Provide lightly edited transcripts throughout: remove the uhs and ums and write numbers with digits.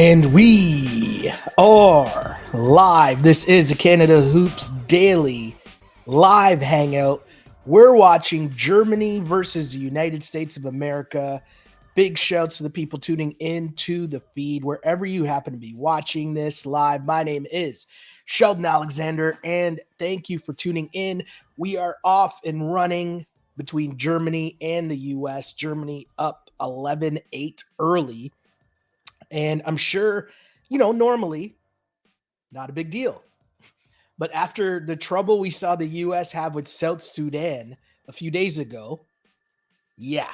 And we are live. This is a Canada Hoops Daily live hangout. We're watching Germany versus the United States of America. Big shouts to the people tuning into the feed, wherever you happen to be watching this live. My name is Sheldon Alexander, and thank you for tuning in. We are off and running between Germany and the U.S. Germany up 11-8 early. And I'm sure, normally not a big deal. But after the trouble we saw the U.S. have with South Sudan a few days ago, yeah,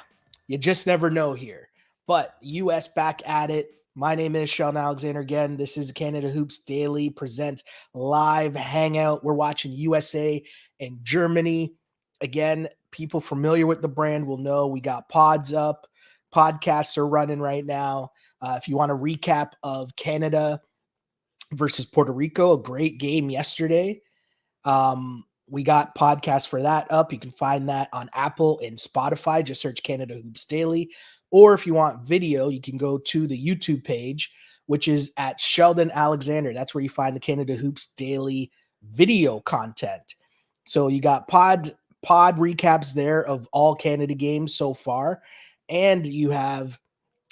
you just never know here. But U.S. back at it. My name is Sheldon Alexander again. This is Canada Hoops Daily present live hangout. We're watching USA and Germany. Again, people familiar with the brand will know we got pods up. Podcasts are running right now. If you want a recap of Canada versus Puerto Rico, a great game yesterday. We got podcasts for that up. You can find that on Apple and Spotify. Just search Canada Hoops Daily. Or if you want video, you can go to the YouTube page, which is at Sheldon Alexander. That's where you find the Canada Hoops Daily video content. So you got pod recaps there of all Canada games so far. And you have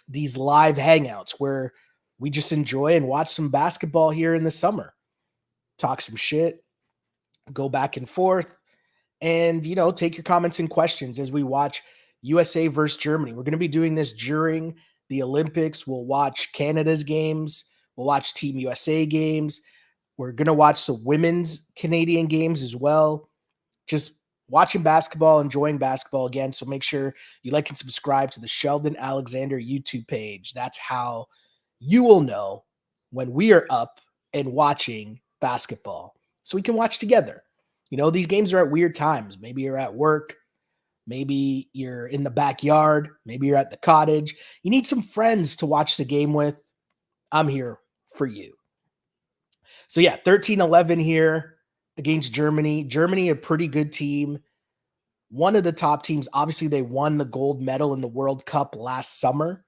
these live hangouts where we just enjoy and watch some basketball here in the summer, talk some shit, go back and forth, and, take your comments and questions as we watch USA versus Germany. We're going to be doing this during the Olympics. We'll watch Canada's games. We'll watch Team USA games. We're going to watch some women's Canadian games as well. Just watching basketball, enjoying basketball again. So make sure you like and subscribe to the Sheldon Alexander YouTube page. That's how you will know when we are up and watching basketball, so we can watch together. These games are at weird times. Maybe you're at work. Maybe you're in the backyard. Maybe you're at the cottage. You need some friends to watch the game with. I'm here for you. So yeah, 13-11 here against Germany. Germany, a pretty good team. One of the top teams. Obviously, they won the gold medal in the World Cup last summer.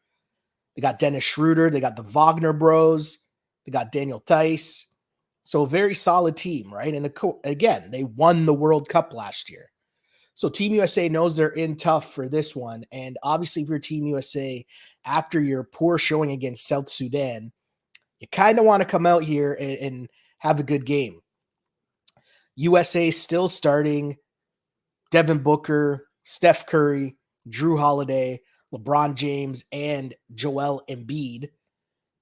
They got Dennis Schroeder. They got the Wagner Bros. They got Daniel Theis. So a very solid team, right? And again, they won the World Cup last year. So Team USA knows they're in tough for this one. And obviously, if you're Team USA, after your poor showing against South Sudan, you kind of want to come out here and have a good game. USA still starting Devin Booker, Steph Curry, Drew Holiday, LeBron James, and Joel Embiid.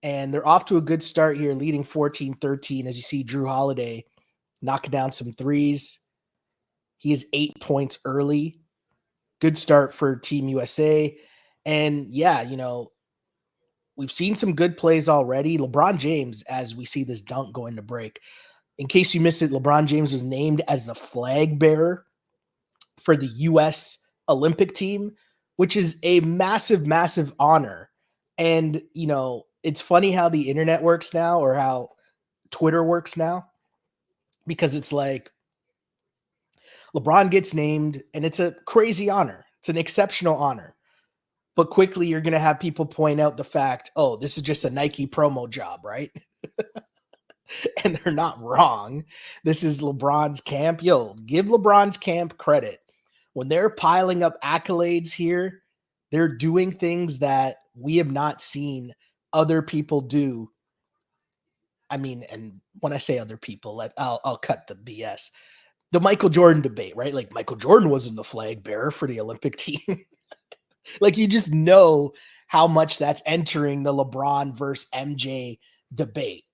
And they're off to a good start here, leading 14-13 as you see Drew Holiday knocking down some threes. He is 8 points early. Good start for Team USA. And yeah, we've seen some good plays already. LeBron James, as we see this dunk going to break. In case you missed it, LeBron James was named as the flag bearer for the U.S. Olympic team, which is a massive, massive honor. And, it's funny how the internet works now, or how Twitter works now, because it's like LeBron gets named and it's a crazy honor. It's an exceptional honor. But quickly you're going to have people point out the fact, oh, this is just a Nike promo job, right? And they're not wrong. This is LeBron's camp. Yo, give LeBron's camp credit. When they're piling up accolades here, they're doing things that we have not seen other people do. I mean, and when I say other people, I'll cut the BS. The Michael Jordan debate, right? Like, Michael Jordan wasn't the flag bearer for the Olympic team. Like, you just know how much that's entering the LeBron versus MJ debate.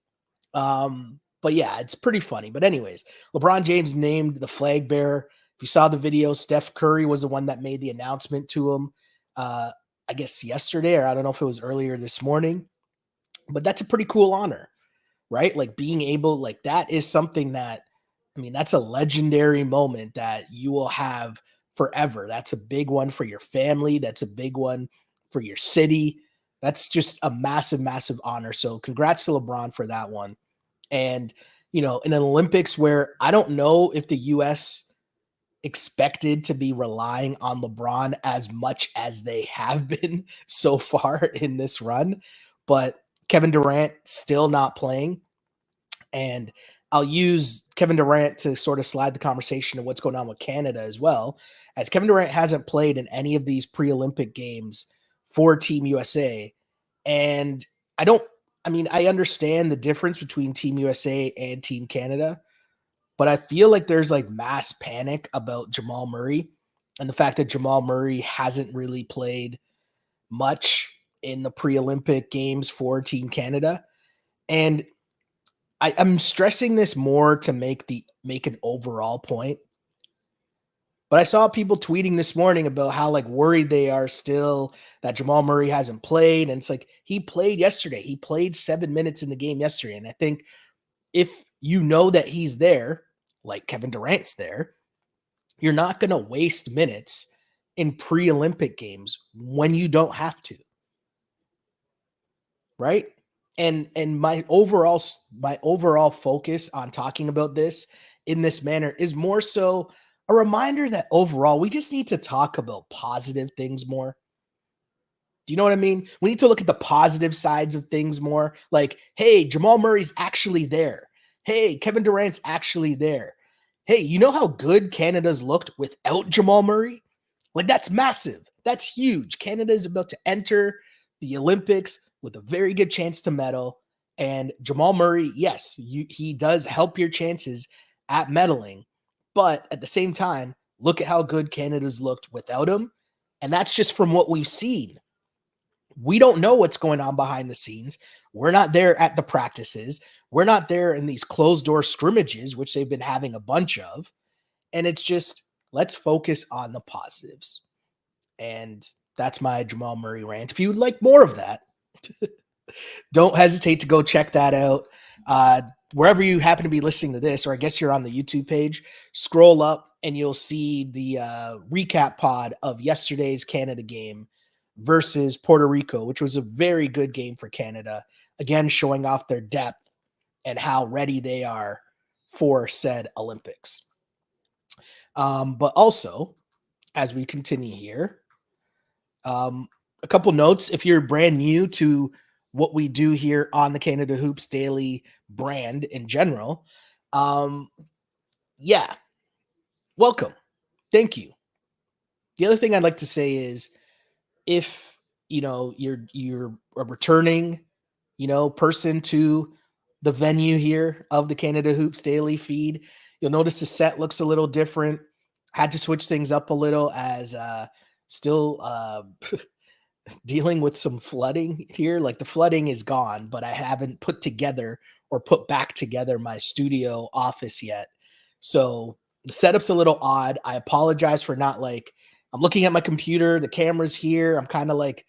But yeah, it's pretty funny. But anyways, LeBron James named the flag bearer. If you saw the video, Steph Curry was the one that made the announcement to him. I guess yesterday, or I don't know if it was earlier this morning. But that's a pretty cool honor, right? Like, being able, like, that is something that, that's a legendary moment that you will have forever. That's a big one for your family. That's a big one for your city. That's just a massive, massive honor. So congrats to LeBron for that one. And, in an Olympics where I don't know if the U.S. expected to be relying on LeBron as much as they have been so far in this run, but Kevin Durant still not playing. And I'll use Kevin Durant to sort of slide the conversation to what's going on with Canada as well, as Kevin Durant hasn't played in any of these pre-Olympic games for Team USA. And I don't, I mean, I understand the difference between Team USA and Team Canada, but I feel like there's like mass panic about Jamal Murray and the fact that Jamal Murray hasn't really played much in the pre-Olympic games for Team Canada. And I'm stressing this more to make an overall point. But I saw people tweeting this morning about how like worried they are still that Jamal Murray hasn't played. And it's like he played yesterday. He played 7 minutes in the game yesterday. And I think if you know that he's there, like Kevin Durant's there, you're not going to waste minutes in pre-Olympic games when you don't have to. Right? And my overall focus on talking about this in this manner is more so a reminder that overall we just need to talk about positive things more. Do you know what I mean? We need to look at the positive sides of things more. Like, hey, Jamal Murray's actually there. Hey, Kevin Durant's actually there. Hey, you know how good Canada's looked without Jamal Murray? Like, that's massive. That's huge. Canada is about to enter the Olympics with a very good chance to medal. And Jamal Murray, yes, he does help your chances at medaling. But at the same time, look at how good Canada's looked without him. And that's just from what we've seen. We don't know what's going on behind the scenes. We're not there at the practices. We're not there in these closed door scrimmages, which they've been having a bunch of. And it's just, let's focus on the positives. And that's my Jamal Murray rant. If you would like more of that, don't hesitate to go check that out. Wherever you happen to be listening to this, or I guess you're on the YouTube page, scroll up and you'll see the recap pod of yesterday's Canada game versus Puerto Rico, which was a very good game for Canada. Again, showing off their depth and how ready they are for said Olympics. But also, as we continue here, a couple notes. If you're brand new to what we do here on the Canada Hoops Daily brand in general, yeah, welcome. Thank you. The other thing I'd like to say is, if you're a returning person to the venue here of the Canada Hoops Daily feed, you'll notice the set looks a little different. Had to switch things up a little as still dealing with some flooding here. Like, the flooding is gone, but I haven't put back together my studio office yet. So the setup's a little odd. I apologize for not I'm looking at my computer, the camera's here. I'm kind of the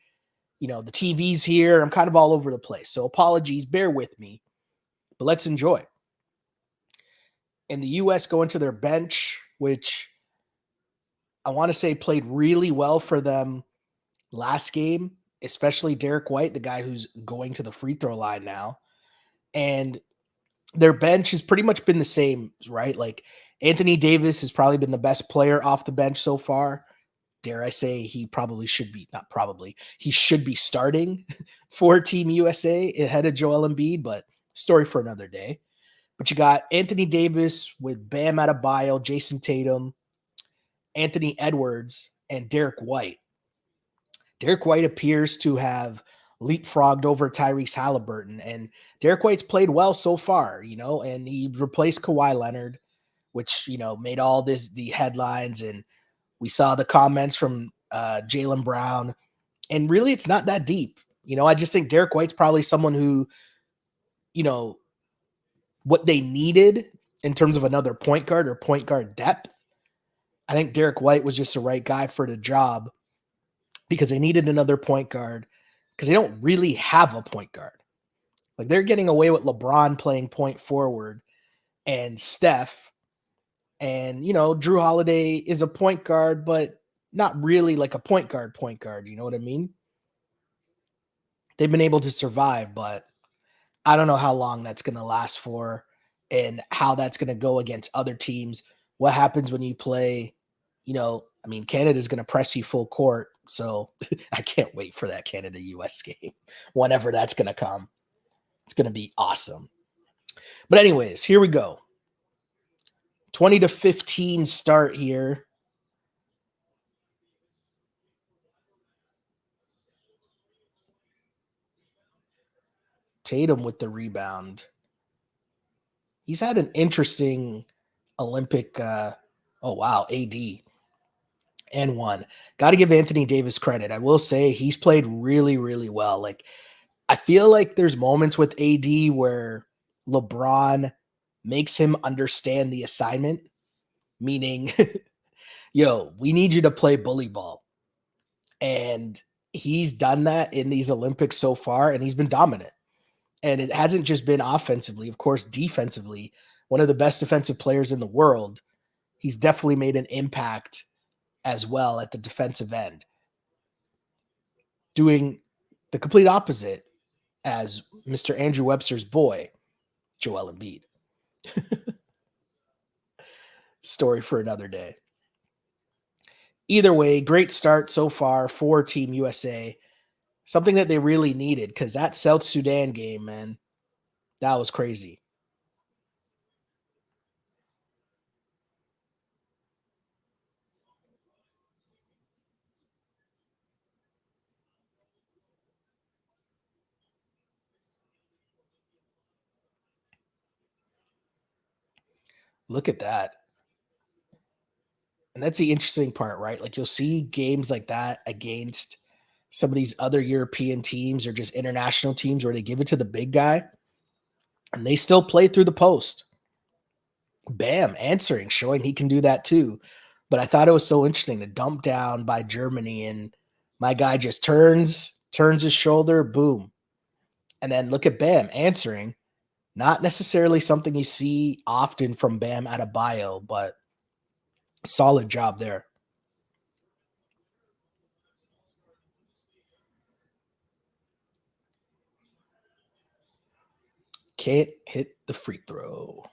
TV's here. I'm kind of all over the place. So apologies, bear with me, but let's enjoy. And the US going to their bench, which I want to say played really well for them last game, especially Derek White, the guy who's going to the free throw line now. And their bench has pretty much been the same, right? Like, Anthony Davis has probably been the best player off the bench so far. Dare I say he should be starting for Team USA ahead of Joel Embiid, but story for another day. But you got Anthony Davis with Bam Adebayo, Jason Tatum, Anthony Edwards, and Derek White. Derek White appears to have leapfrogged over Tyrese Halliburton, and Derek White's played well so far, and he replaced Kawhi Leonard, which, made all the headlines, and we saw the comments from Jaylen Brown, and really it's not that deep. I just think Derek White's probably someone who, what they needed in terms of another point guard or point guard depth. I think Derek White was just the right guy for the job, because they needed another point guard, because they don't really have a point guard. Like, they're getting away with LeBron playing point forward and Steph. And, Drew Holiday is a point guard, but not really like a point guard. You know what I mean? They've been able to survive, but I don't know how long that's going to last for and how that's going to go against other teams. What happens when you play, Canada's going to press you full court. So I can't wait for that Canada-US game, whenever that's going to come. It's going to be awesome. But anyways, here we go. 20-15 start here. Tatum with the rebound. He's had an interesting Olympic. Oh wow, AD and one. Got to give Anthony Davis credit. I will say he's played really, really well. Like I feel like there's moments with AD where LeBron makes him understand the assignment, meaning, yo, we need you to play bully ball. And he's done that in these Olympics so far, and he's been dominant. And it hasn't just been offensively, of course, defensively, one of the best defensive players in the world. He's definitely made an impact as well at the defensive end, doing the complete opposite as Mr. Andrew Webster's boy, Joel Embiid. Story for another day. Either way, great start so far for Team USA. Something that they really needed because that South Sudan game, man, that was crazy. Look at that. And that's the interesting part, right? Like you'll see games like that against some of these other European teams or just international teams where they give it to the big guy and they still play through the post. Bam, answering, showing he can do that too. But I thought it was so interesting to dump down by Germany and my guy just turns his shoulder, boom. And then look at Bam answering. Not necessarily something you see often from Bam Adebayo, but solid job there. Can't hit the free throw.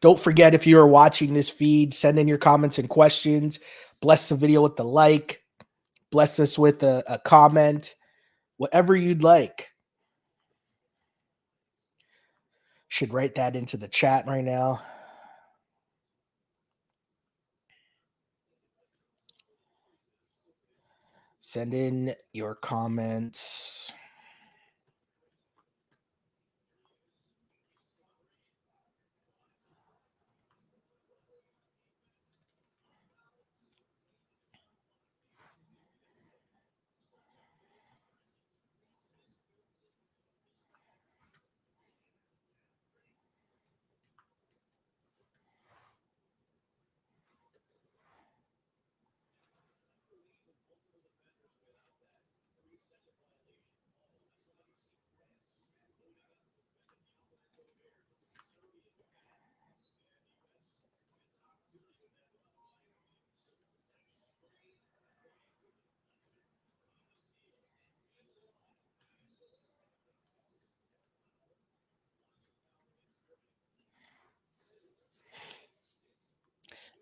Don't forget, if you are watching this feed, send in your comments and questions. Bless the video with the like. Bless us with a comment. Whatever you'd like. Should write that into the chat right now. Send in your comments.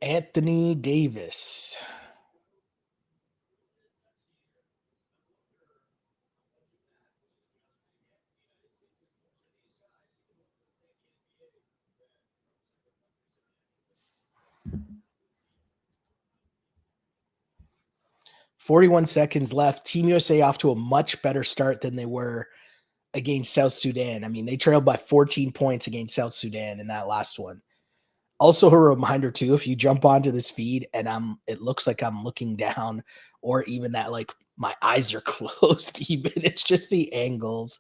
Anthony Davis. .41 seconds left. Team USA off to a much better start than they were against South Sudan. I mean, they trailed by 14 points against South Sudan in that last one. Also, a reminder too, if you jump onto this feed and it looks like I'm looking down, or even that like my eyes are closed, even it's just the angles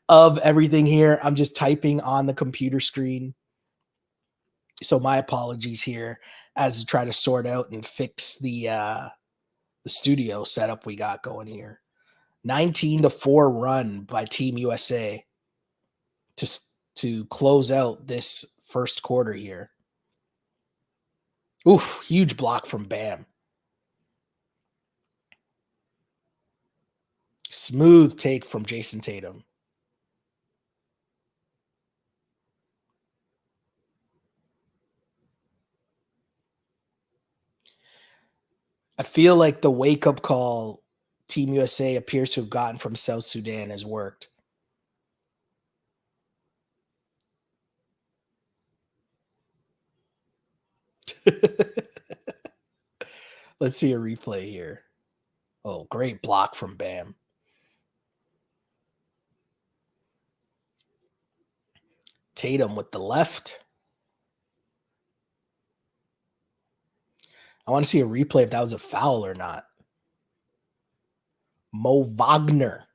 of everything here. I'm just typing on the computer screen. So my apologies here as I try to sort out and fix the studio setup we got going here. 19-4 run by Team USA to to close out this first quarter here. Oof, huge block from Bam. Smooth take from Jason Tatum. I feel like the wake up call Team USA appears to have gotten from South Sudan has worked. Let's see a replay here. Oh, great block from Bam. Tatum with the left. I want to see a replay if that was a foul or not. Mo Wagner.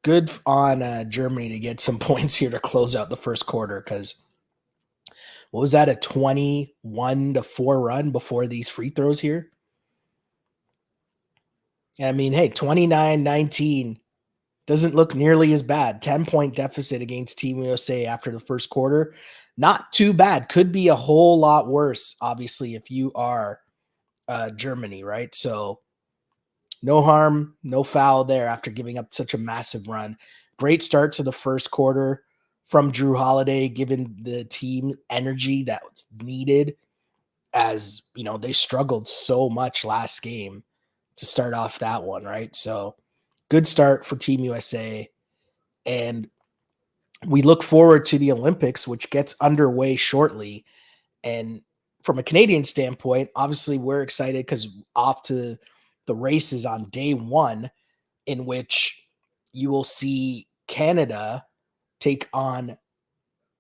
Good on Germany to get some points here to close out the first quarter, because what was that, a 21-4 run before these free throws here? I mean, hey, 29-19 doesn't look nearly as bad. 10-point deficit against Team USA after the first quarter. Not too bad. Could be a whole lot worse, obviously, if you are Germany, right? So no harm, no foul there after giving up such a massive run. Great start to the first quarter from Drew Holiday, giving the team energy that was needed, as you know, they struggled so much last game to start off that one, right? So good start for Team USA. And we look forward to the Olympics, which gets underway shortly. And from a Canadian standpoint, obviously we're excited because off to the races on day one, in which you will see Canada take on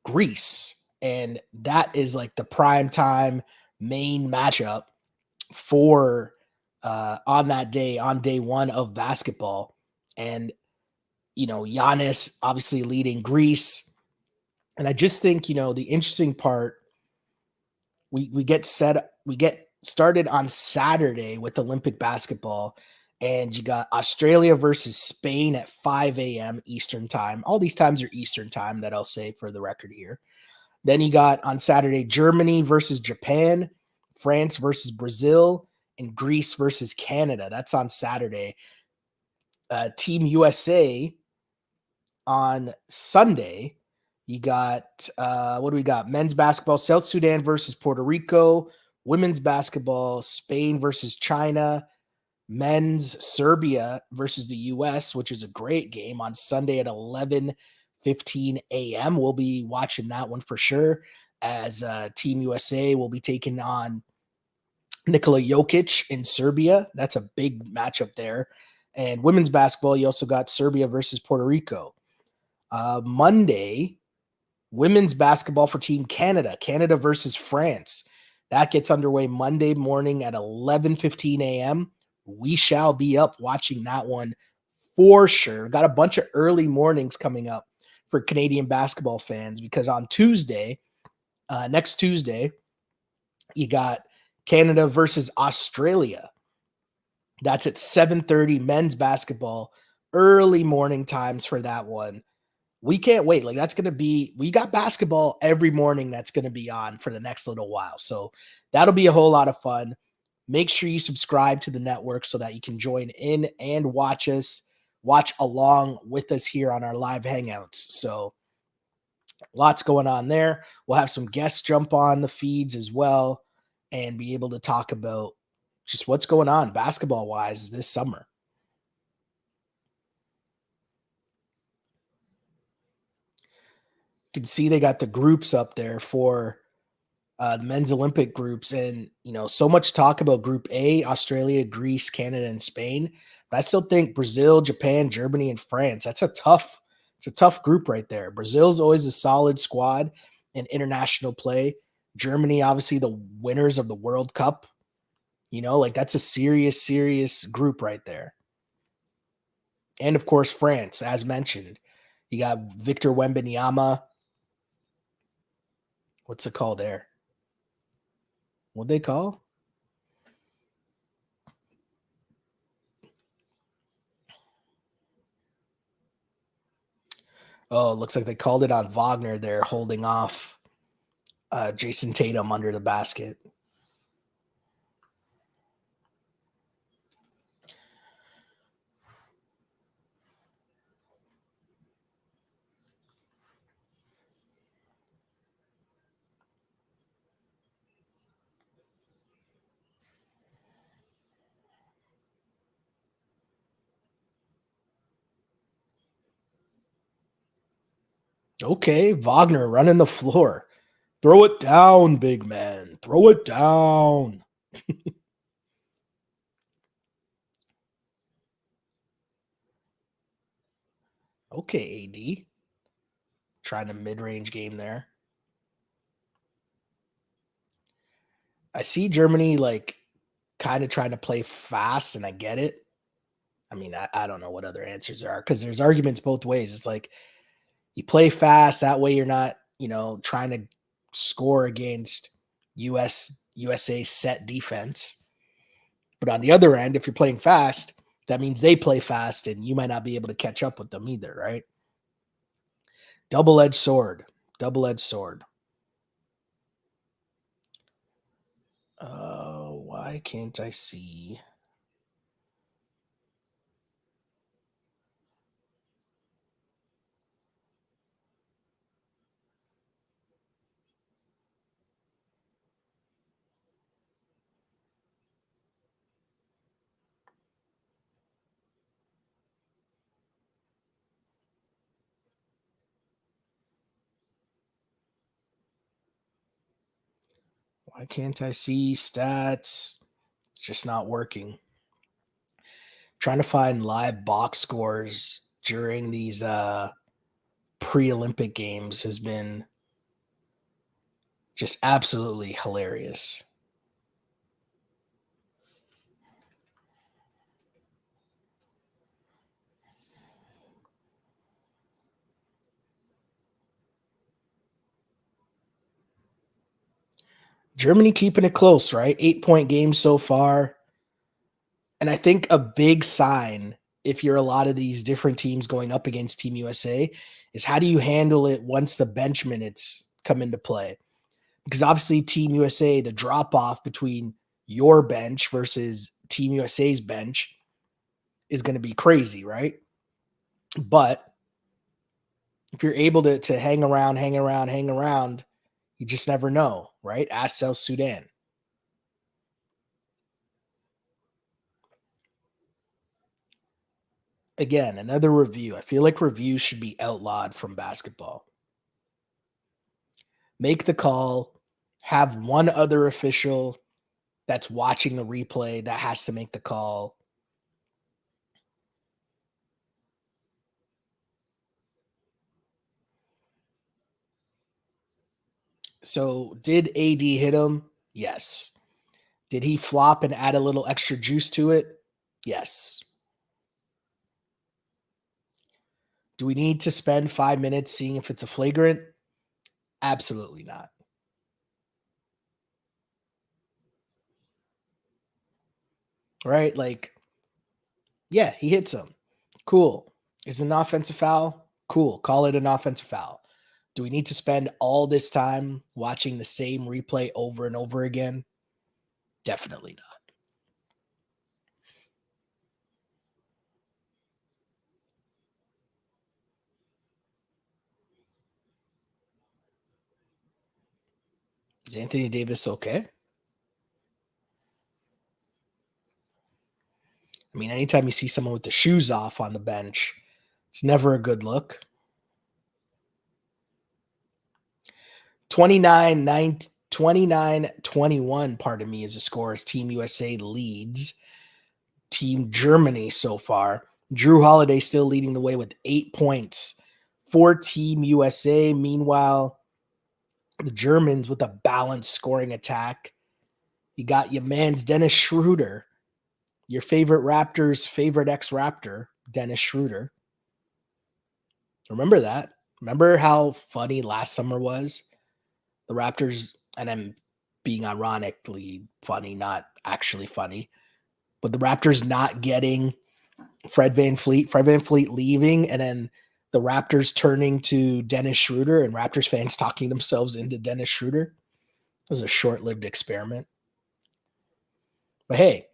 Greece. And that is like the prime time main matchup for on that day, on day one of basketball. And, you know, Giannis obviously leading Greece. And I just think, you know, the interesting part, we get started on Saturday with Olympic basketball, and you got Australia versus Spain at 5 a.m. Eastern time. All these times are Eastern time, that I'll say for the record here. Then you got on Saturday Germany versus Japan, France versus Brazil, and Greece versus Canada. That's on Saturday. Team USA on Sunday. You got what do we got? Men's basketball, South Sudan versus Puerto Rico. Women's basketball, Spain versus China. Men's Serbia versus the US, which is a great game on Sunday at 11:15 a.m. We'll be watching that one for sure, as Team USA will be taking on Nikola Jokic in Serbia. That's a big matchup there. And women's basketball, you also got Serbia versus Puerto Rico. Monday, women's basketball for Team Canada, Canada versus France. That gets underway Monday morning at 11:15 a.m. We shall be up watching that one for sure. Got a bunch of early mornings coming up for Canadian basketball fans, because on Tuesday, next Tuesday, you got Canada versus Australia. That's at 7:30 men's basketball, early morning times for that one. We can't wait. Like, that's going to be, we got basketball every morning that's going to be on for the next little while. So that'll be a whole lot of fun. Make sure you subscribe to the network so that you can join in and watch along with us here on our live hangouts. So lots going on there. We'll have some guests jump on the feeds as well and be able to talk about just what's going on basketball wise this summer. You can see they got the groups up there for the men's Olympic groups, and you know, so much talk about Group A: Australia, Greece, Canada, and Spain. But I still think Brazil, Japan, Germany, and France. It's a tough group right there. Brazil's always a solid squad in international play. Germany, obviously, the winners of the World Cup. You know, like, that's a serious group right there. And of course, France, as mentioned, you got Victor Wembanyama. What's it called there? What they call? Oh, it looks like they called it on Wagner there, holding off Jason Tatum under the basket. Okay, Wagner running the floor. Throw it down, big man. Throw it down. Okay, AD. Trying a mid-range game there. I see Germany like kind of trying to play fast, and I get it. I mean, I don't know what other answers there are because there's arguments both ways. It's like you play fast, that way you're not, trying to score against USA set defense. But on the other end, if you're playing fast, that means they play fast and you might not be able to catch up with them either, right? Double-edged sword. Double-edged sword. Why can't I see? Why can't I see stats? It's just not working. Trying to find live box scores during these pre-Olympic games has been just absolutely hilarious. Germany keeping it close, right? 8-point game so far. And I think a big sign, if you're a lot of these different teams going up against Team USA, is how do you handle it once the bench minutes come into play? Because obviously, Team USA, the drop off between your bench versus Team USA's bench is going to be crazy, right? But if you're able to hang around, you just never know, right? Ask South Sudan. Again, another review. I feel like reviews should be outlawed from basketball. Make the call, have one other official that's watching the replay that has to make the call. So, did AD hit him? Yes. Did he flop and add a little extra juice to it? Yes. Do we need to spend 5 minutes seeing if it's a flagrant? Absolutely not. Right? Like, yeah, he hits him. Cool. Is it an offensive foul? Cool. Call it an offensive foul. Do we need to spend all this time watching the same replay over and over again? Definitely not. Is Anthony Davis okay? I mean, anytime you see someone with the shoes off on the bench, it's never a good look. 29-21, pardon me, is the score as Team USA leads Team Germany so far. Drew Holiday still leading the way with 8 points for Team USA. Meanwhile, the Germans with a balanced scoring attack. You got your man's Dennis Schroeder, your favorite Raptors' favorite ex-Raptor, Dennis Schroeder. Remember that? Remember how funny last summer was? The Raptors, and I'm being ironically funny, not actually funny, but the Raptors not getting Fred VanVleet leaving, and then the Raptors turning to Dennis Schroeder and Raptors fans talking themselves into Dennis Schroeder. It was a short-lived experiment. But hey,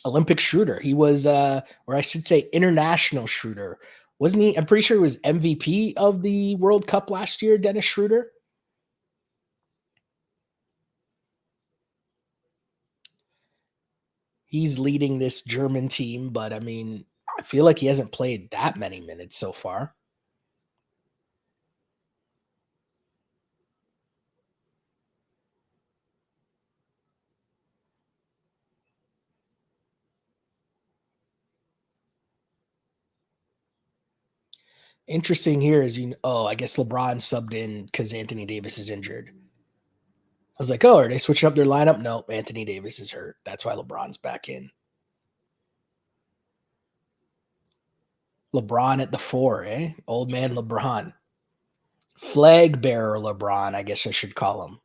Olympic Schroeder. He was or I should say international Schroeder. Wasn't he? I'm pretty sure he was MVP of the World Cup last year, Dennis Schroeder. He's leading this German team, but I mean, I feel like he hasn't played that many minutes so far. Interesting here is I guess LeBron subbed in because Anthony Davis is injured. I was like, oh, are they switching up their lineup? Nope, Anthony Davis is hurt. That's why LeBron's back in. LeBron at the 4, eh? Old man LeBron. Flag bearer LeBron, I guess I should call him.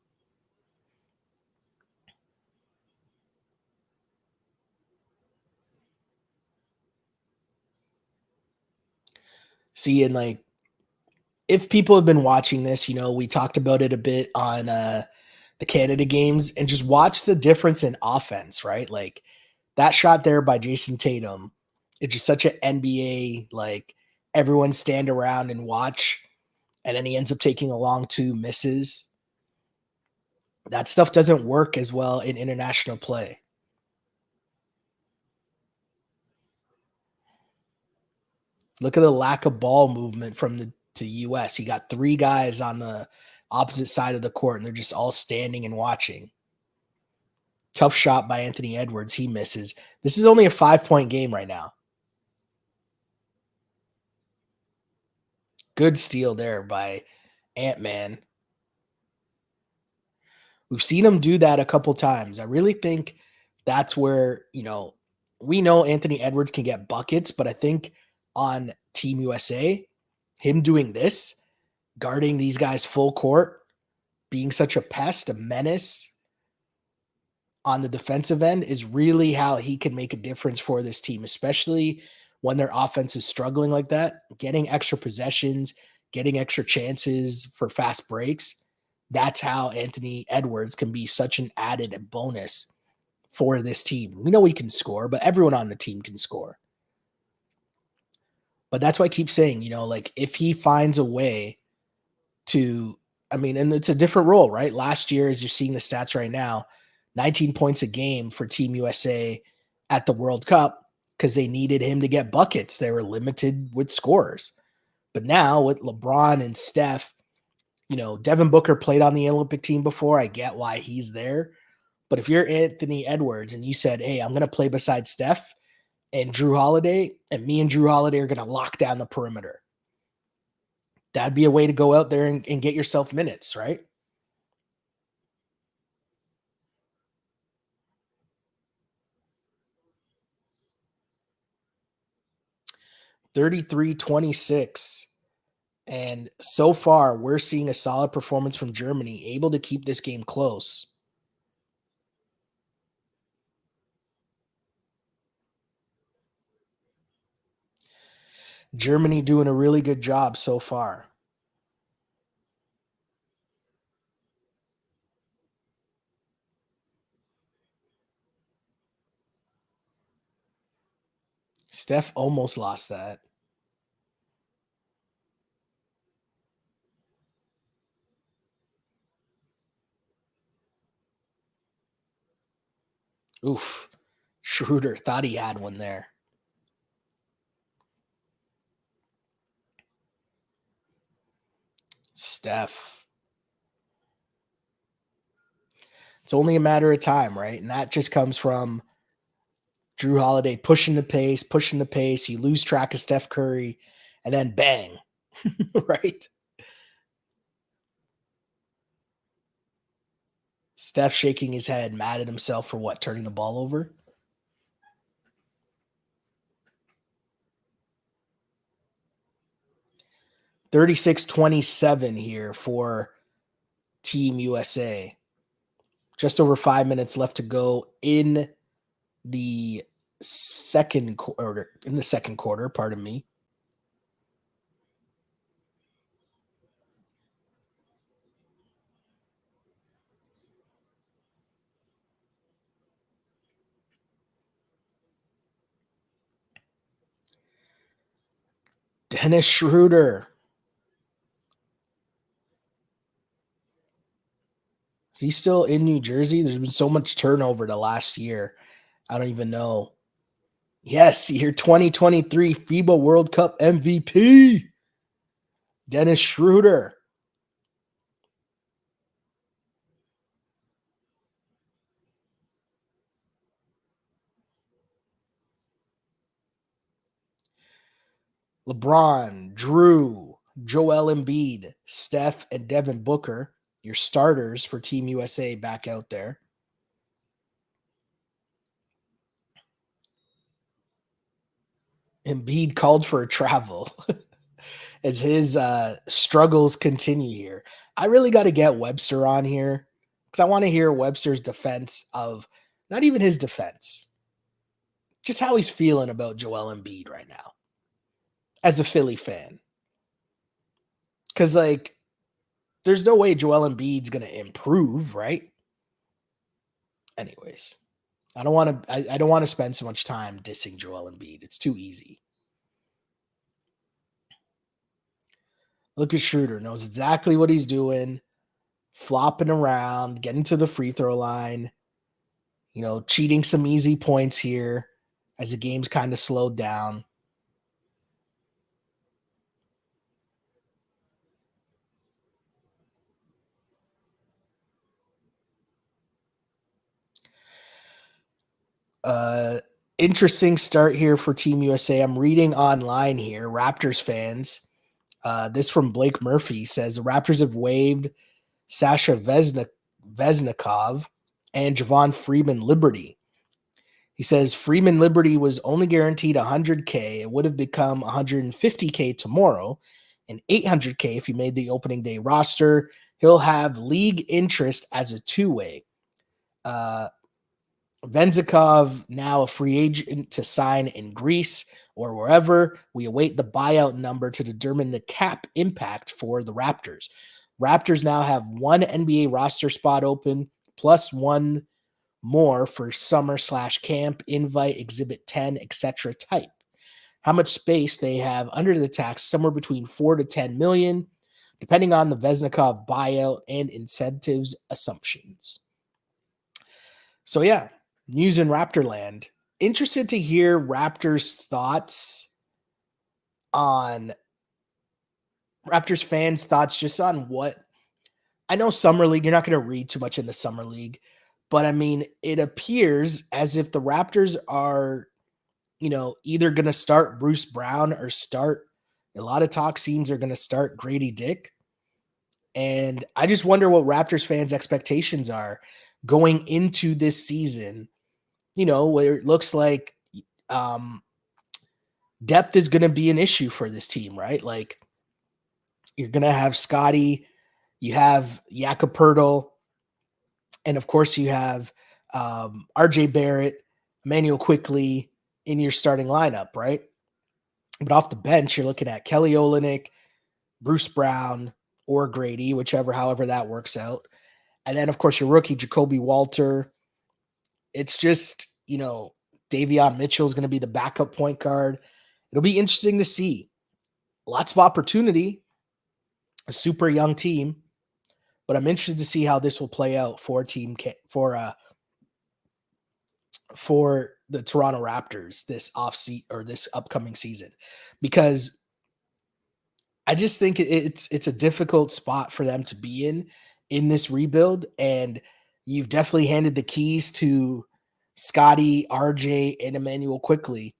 See, and like, if people have been watching this, we talked about it a bit on the Canada games, and just watch the difference in offense, right? Like that shot there by Jason Tatum, it's just such an NBA, like everyone stand around and watch, and then he ends up taking a long two, misses. That stuff doesn't work as well in international play. Look at the lack of ball movement from the to US. He got three guys on the opposite side of the court, and they're just all standing and watching. Tough shot by Anthony Edwards. He misses. This is only a 5-point game right now. Good steal there by Ant-Man. We've seen him do that a couple times. I really think that's where, we know Anthony Edwards can get buckets, but I think on Team USA, him doing this, guarding these guys full court, being such a pest, a menace on the defensive end is really how he can make a difference for this team, especially when their offense is struggling like that. Getting extra possessions, getting extra chances for fast breaks. That's how Anthony Edwards can be such an added bonus for this team. We know he can score, but everyone on the team can score. But that's why I keep saying, like if he finds a way to, and it's a different role, right? Last year, as you're seeing the stats right now, 19 points a game for Team USA at the World Cup because they needed him to get buckets. They were limited with scores. But now with LeBron and Steph, Devin Booker played on the Olympic team before. I get why he's there. But if you're Anthony Edwards and you said, hey, I'm going to play beside Steph and Drew Holiday, and me and Drew Holiday are going to lock down the perimeter, that'd be a way to go out there and get yourself minutes, right? $33-26. And so far, we're seeing a solid performance from Germany, able to keep this game close. Germany doing a really good job so far. Steph almost lost that. Oof. Schroeder thought he had one there. Steph. It's only a matter of time, right? And that just comes from Drew Holiday pushing the pace. You lose track of Steph Curry, and then bang, right? Steph shaking his head, mad at himself for what? Turning the ball over? 36-27 here for Team USA. Just over 5 minutes left to go in the second quarter. Pardon me. Dennis Schroeder. Is he still in New Jersey? There's been so much turnover the last year. I don't even know. Yes, your 2023 FIBA World Cup MVP, Dennis Schroeder. LeBron, Drew, Joel Embiid, Steph, and Devin Booker, your starters for Team USA back out there. Embiid called for a travel as his struggles continue here. I really got to get Webster on here because I want to hear Webster's defense of not even his defense, just how he's feeling about Joel Embiid right now as a Philly fan. Because, like, there's no way Joel Embiid's going to improve, right? Anyways, I don't want to. I don't want to spend so much time dissing Joel Embiid. It's too easy. Look at Schroeder, knows exactly what he's doing, flopping around, getting to the free throw line, cheating some easy points here as the game's kind of slowed down. Uh, Interesting start here for Team USA. I'm reading online here, Raptors fans. This from Blake Murphy says the Raptors have waived Sasha Vesnikov and Javon Freeman Liberty. He says Freeman Liberty was only guaranteed 100K. It would have become 150K tomorrow and 800K if he made the opening day roster. He'll have league interest as a two-way. Venzikov, now a free agent to sign in Greece or wherever. We await the buyout number to determine the cap impact for the Raptors. Raptors now have one NBA roster spot open, plus one more for summer/camp, invite, exhibit 10, etc. type. How much space they have under the tax, somewhere between 4 to 10 million, depending on the Vesnikov buyout and incentives assumptions. So yeah, news in Raptorland. Interested to hear Raptors thoughts on Raptors fans' thoughts just on what I know Summer League, you're not going to read too much in the Summer League, but I mean, it appears as if the Raptors are, either going to start Bruce Brown or start a lot of talk seems are going to start Grady Dick. And I just wonder what Raptors fans' expectations are going into this season, where it looks like um, depth is going to be an issue for this team, right? Like you're going to have Scotty, you have Jakob Poeltl, and of course you have RJ Barrett, Emmanuel Quickly in your starting lineup, right? But off the bench, you're looking at Kelly Olynyk, Bruce Brown, or Grady, however that works out. And then, of course, your rookie, Jacoby Walter. It's just, Davion Mitchell is going to be the backup point guard. It'll be interesting to see. Lots of opportunity, a super young team, but I'm interested to see how this will play out for the Toronto Raptors this upcoming season, because I just think it's a difficult spot for them to be in this rebuild, and you've definitely handed the keys to Scotty, RJ, and Emmanuel Quickly.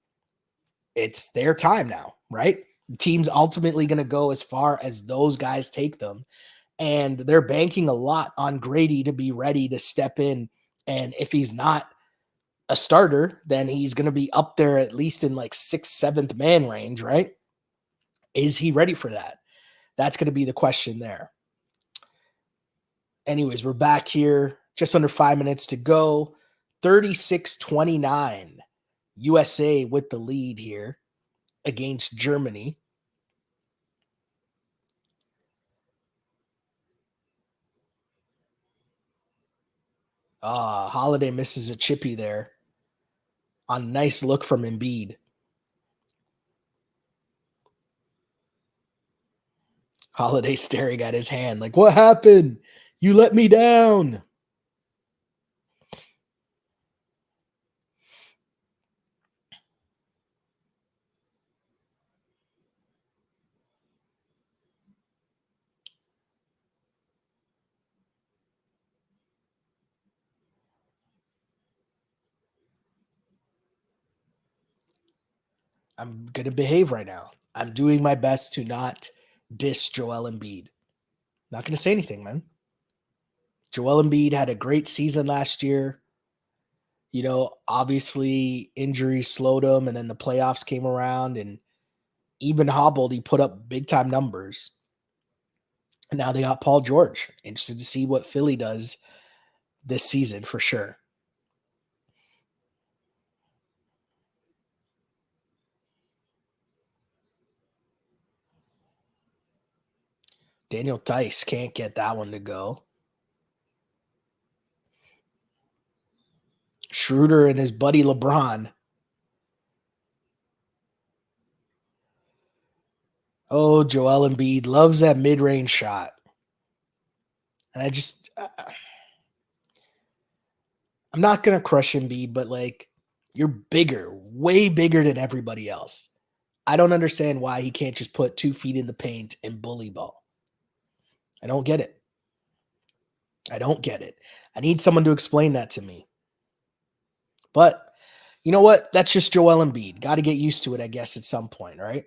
It's their time now, right? The team's ultimately going to go as far as those guys take them, and they're banking a lot on Grady to be ready to step in. And if he's not a starter, then he's going to be up there at least in like 6th, 7th man range, right? Is he ready for that? That's going to be the question there. Anyways, we're back here. Just under 5 minutes to go. 36-29. USA with the lead here against Germany. Holiday misses a chippy there on a nice look from Embiid. Holiday staring at his hand like, what happened? You let me down. I'm going to behave right now. I'm doing my best to not diss Joel Embiid. Not going to say anything, man. Joel Embiid had a great season last year. Obviously injuries slowed him, and then the playoffs came around, and even hobbled, he put up big time numbers. And now they got Paul George. Interested to see what Philly does this season for sure. Daniel Tice can't get that one to go. Schroeder and his buddy LeBron. Oh, Joel Embiid loves that mid-range shot. And I'm not going to crush Embiid, but like, you're bigger, way bigger than everybody else. I don't understand why he can't just put 2 feet in the paint and bully ball. I don't get it. I don't get it. I need someone to explain that to me. But you know what? That's just Joel Embiid. Got to get used to it, I guess, at some point, right?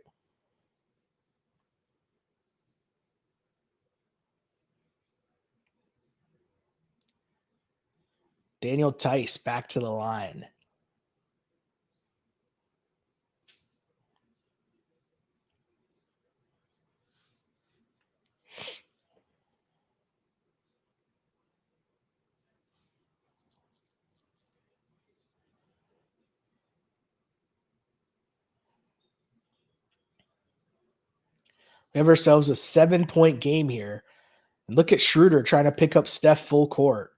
Daniel Tice back to the line. We have ourselves a 7-point game here. And look at Schroeder trying to pick up Steph full court.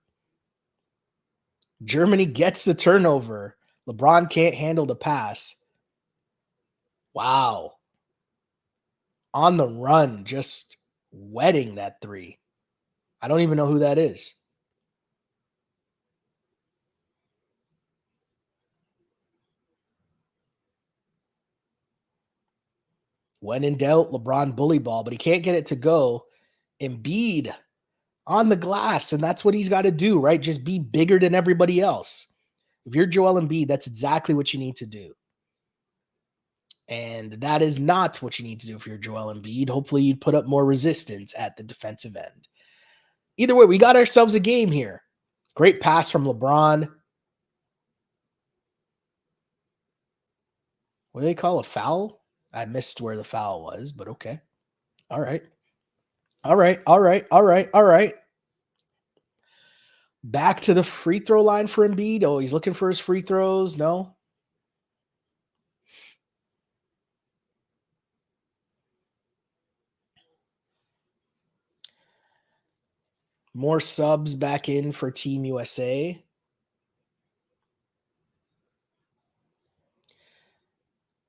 Germany gets the turnover. LeBron can't handle the pass. Wow. On the run, just wetting that 3. I don't even know who that is. When in doubt, LeBron bully ball, but he can't get it to go. Embiid on the glass, and that's what he's got to do, right? Just be bigger than everybody else. If you're Joel Embiid, that's exactly what you need to do. And that is not what you need to do if you're Joel Embiid. Hopefully, you'd put up more resistance at the defensive end. Either way, we got ourselves a game here. Great pass from LeBron. What do they call a foul? I missed where the foul was, but okay. All right. All right. All right. All right. All right. Back to the free throw line for Embiid. Oh, he's looking for his free throws. No. More subs back in for Team USA.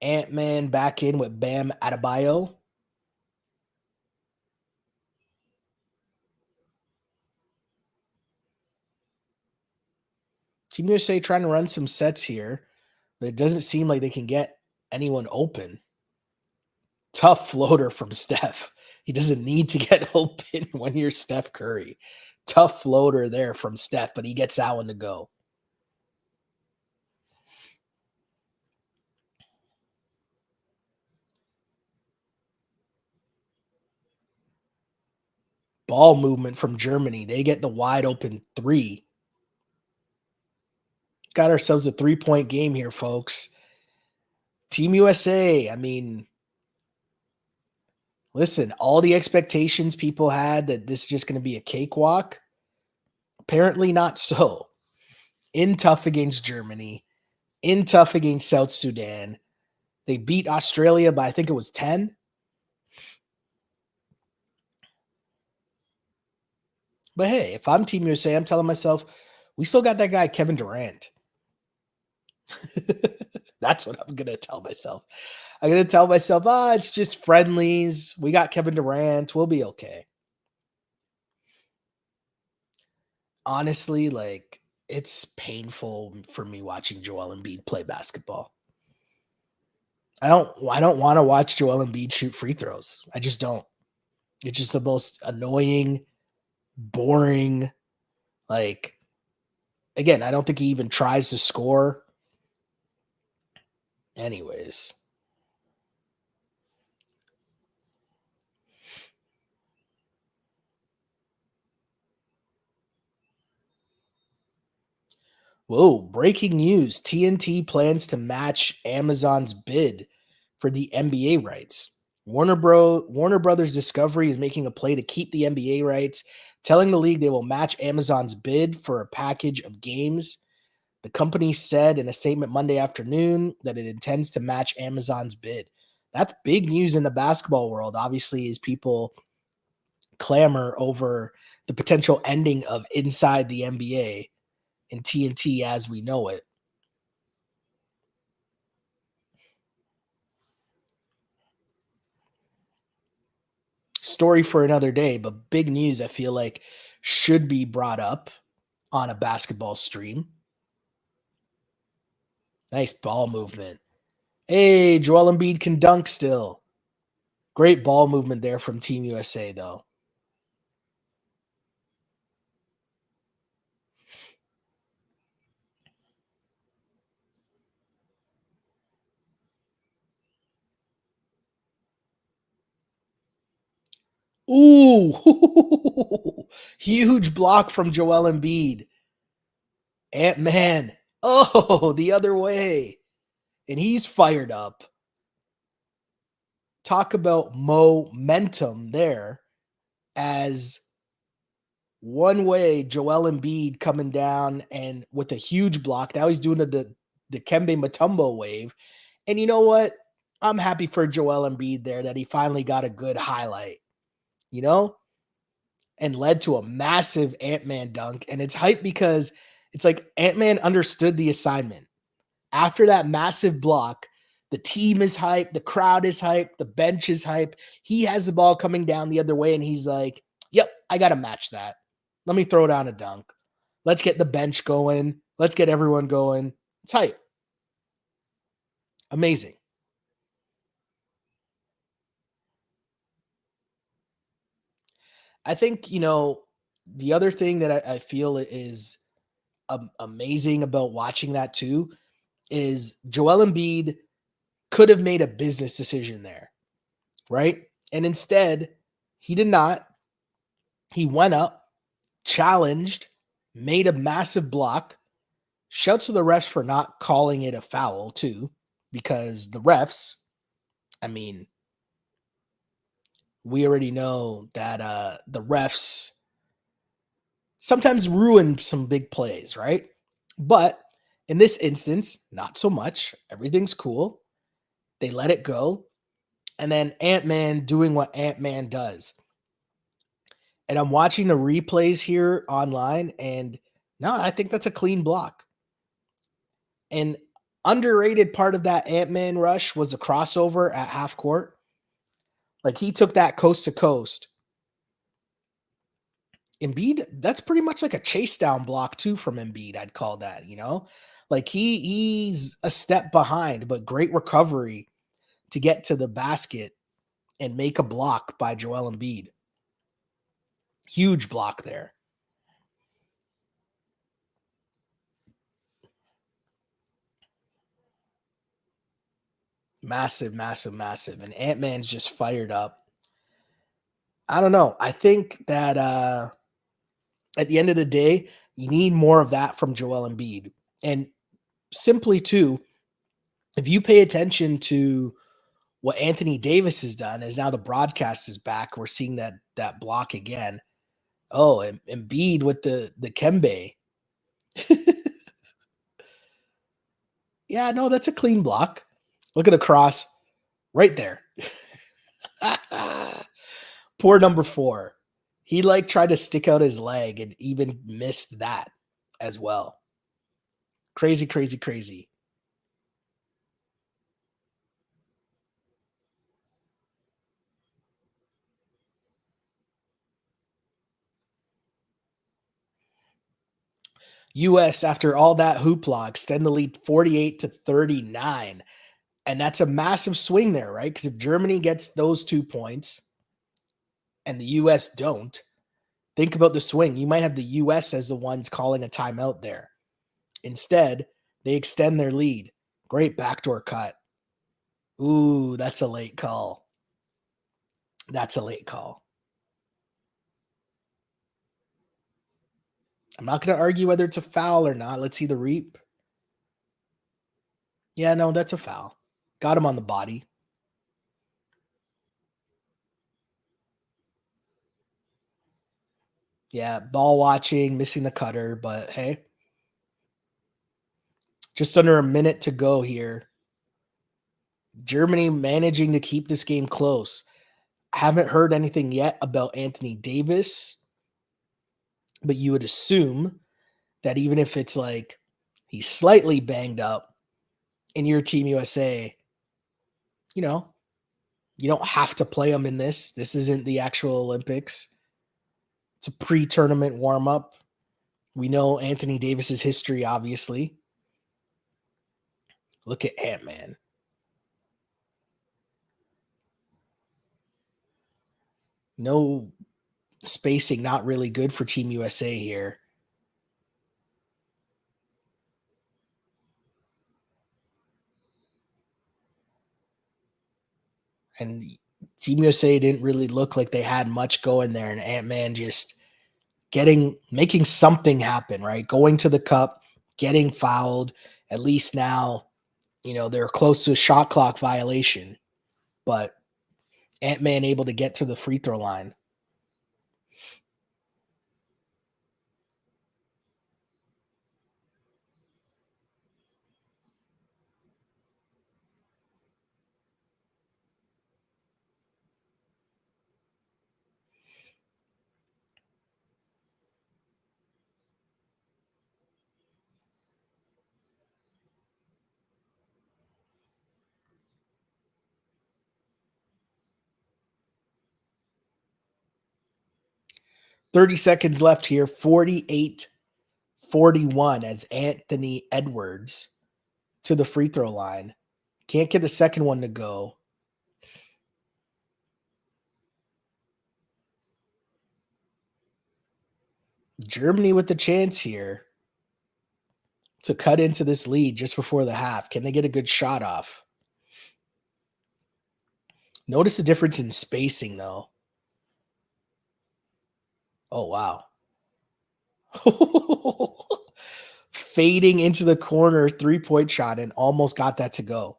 Ant-Man back in with Bam Adebayo. Team USA trying to run some sets here, but it doesn't seem like they can get anyone open. Tough floater from Steph. He doesn't need to get open when you're Steph Curry. Tough floater there from Steph, but he gets that one to go. Ball movement from Germany. They get the wide open 3. Got ourselves a 3-point game here, folks. Team USA, I mean, listen, all the expectations people had that this is just going to be a cakewalk, apparently not so. In tough against Germany, in tough against South Sudan. They beat Australia by, I think it was 10. But hey, if I'm Team USA, I'm telling myself, we still got that guy, Kevin Durant. That's what I'm going to tell myself. I'm going to tell myself, it's just friendlies. We got Kevin Durant. We'll be okay. Honestly, like, it's painful for me watching Joel Embiid play basketball. I don't want to watch Joel Embiid shoot free throws. I just don't. It's just the most annoying, boring, like, again, I don't think he even tries to score. Anyways. Whoa, breaking news. TNT plans to match Amazon's bid for the NBA rights. Warner Brothers Discovery is making a play to keep the NBA rights, telling the league they will match Amazon's bid for a package of games. The company said in a statement Monday afternoon that it intends to match Amazon's bid. That's big news in the basketball world, obviously, as people clamor over the potential ending of Inside the NBA and TNT as we know it. Story for another day, but big news I feel like should be brought up on a basketball stream. Nice ball movement. Hey, Joel Embiid can dunk still. Great ball movement there from Team USA, though. Ooh, huge block from Joel Embiid. Ant-Man. Oh, the other way. And he's fired up. Talk about momentum there as one way Joel Embiid coming down and with a huge block. Now he's doing the Kembe Mutombo wave. And you know what? I'm happy for Joel Embiid there that he finally got a good highlight, you know, and led to a massive Ant-Man dunk. And it's hype because it's like Ant-Man understood the assignment. After that massive block, the team is hyped, the crowd is hyped, the bench is hyped. He has the ball coming down the other way, and he's like, yep, I got to match that. Let me throw down a dunk. Let's get the bench going. Let's get everyone going. It's hype. Amazing. I think, the other thing that I feel is amazing about watching that too is Joel Embiid could have made a business decision there, right? And instead, he did not. He went up, challenged, made a massive block. Shouts to the refs for not calling it a foul, too, because the refs, I mean, we already know that the refs sometimes ruin some big plays, right? But in this instance, not so much. Everything's cool. They let it go. And then Ant-Man doing what Ant-Man does. And I'm watching the replays here online, and no, I think that's a clean block. And underrated part of that Ant-Man rush was a crossover at half court. Like he took that coast to coast. Embiid, that's pretty much like a chase down block too from Embiid. I'd call that. Like he's a step behind, but great recovery to get to the basket and make a block by Joel Embiid. Huge block there. Massive, massive, massive. And Ant-Man's just fired up. I don't know. I think that at the end of the day, you need more of that from Joel Embiid. And simply too, if you pay attention to what Anthony Davis has done, as now the broadcast is back, we're seeing that block again. Oh, and Embiid with the Kembe. Yeah, no, that's a clean block. Look at the cross right there. Poor number 4. He like tried to stick out his leg and even missed that as well. Crazy, crazy, crazy. US, after all that hoopla, extend the lead 48-39. And that's a massive swing there, right? Because if Germany gets those 2 points and the US don't, think about the swing. You might have the US as the ones calling a timeout there. Instead, they extend their lead. Great backdoor cut. Ooh, that's a late call. That's a late call. I'm not going to argue whether it's a foul or not. Let's see the reap. Yeah, no, that's a foul. Got him on the body. Yeah, ball watching, missing the cutter, but hey, just under a minute to go here. Germany managing to keep this game close. I haven't heard anything yet about Anthony Davis, but you would assume that even if it's like he's slightly banged up in your Team USA, you know, you don't have to play him in this. This isn't the actual Olympics. It's a pre-tournament warm-up. We know Anthony Davis's history, obviously. Look at Ant-Man. No spacing, not really good for Team USA here. And Team USA didn't really look like they had much going there. And Ant-Man just making something happen, right? Going to the cup, getting fouled. At least now, they're close to a shot clock violation. But Ant-Man able to get to the free throw line. $30 left here. 48-41 as Anthony Edwards to the free throw line. Can't get the second one to go. Germany with the chance here to cut into this lead just before the half. Can they get a good shot off? Notice the difference in spacing, though. Oh, wow. Fading into the corner, 3-point shot, and almost got that to go.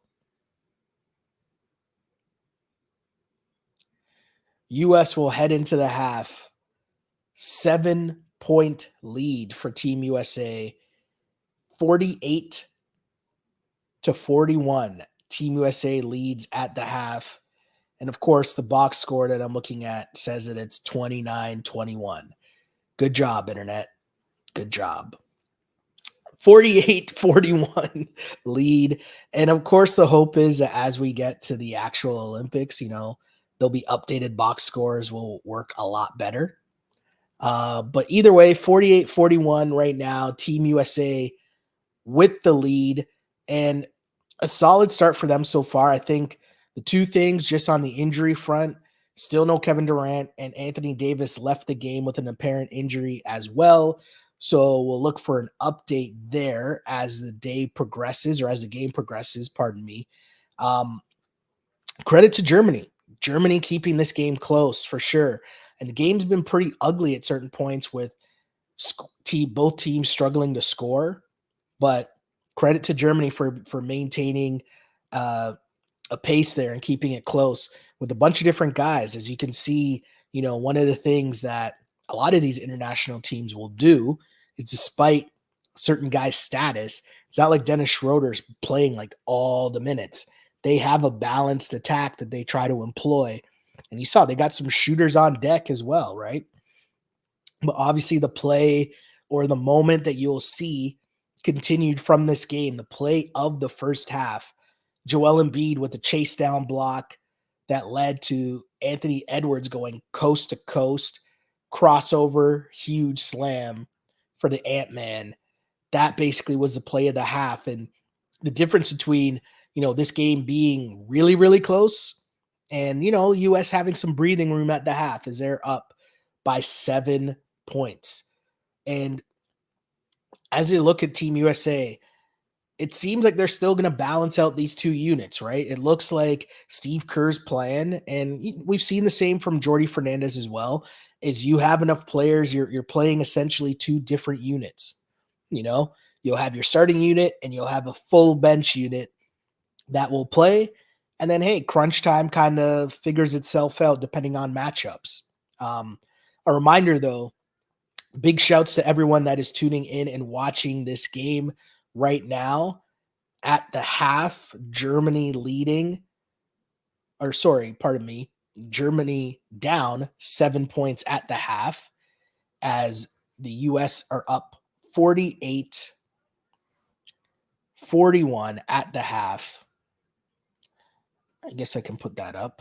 US will head into the half. 7-point lead for Team USA. 48-41. Team USA leads at the half. And of course, the box score that I'm looking at says that it's 29-21. Good job, Internet. Good job. 48-41 lead. And of course, the hope is that as we get to the actual Olympics, there'll be updated box scores will work a lot better. But either way, 48-41 right now, Team USA with the lead and a solid start for them so far. I think the two things just on the injury front, still no Kevin Durant, and Anthony Davis left the game with an apparent injury as well. So we'll look for an update there as the day progresses, or as the game progresses, pardon me. Credit to Germany. Germany keeping this game close for sure. And the game's been pretty ugly at certain points with both teams struggling to score. But credit to Germany for maintaining a pace there and keeping it close with a bunch of different guys. As you can see, one of the things that a lot of these international teams will do is, despite certain guys' status, it's not like Dennis Schroeder's playing like all the minutes. They have a balanced attack that they try to employ. And you saw they got some shooters on deck as well, right? But obviously the play or the moment that you'll see continued from this game, the play of the first half, Joel Embiid with the chase down block that led to Anthony Edwards going coast to coast, crossover, huge slam for the Ant-Man. That basically was the play of the half. And the difference between, this game being really, really close and, US having some breathing room at the half is they're up by 7 points. And as you look at Team USA, it seems like they're still going to balance out these two units, right? It looks like Steve Kerr's plan, and we've seen the same from Jordy Fernandez as well, is you have enough players, you're playing essentially two different units. You know, you'll have your starting unit and you'll have a full bench unit that will play. And then, hey, crunch time kind of figures itself out depending on matchups. Um, a reminder, though, big shouts to everyone that is tuning in and watching this game right now. At the half, Germany leading, or sorry, pardon me, Germany down 7 points at the half as the US are up 48-41 at the half. I guess I can put that up.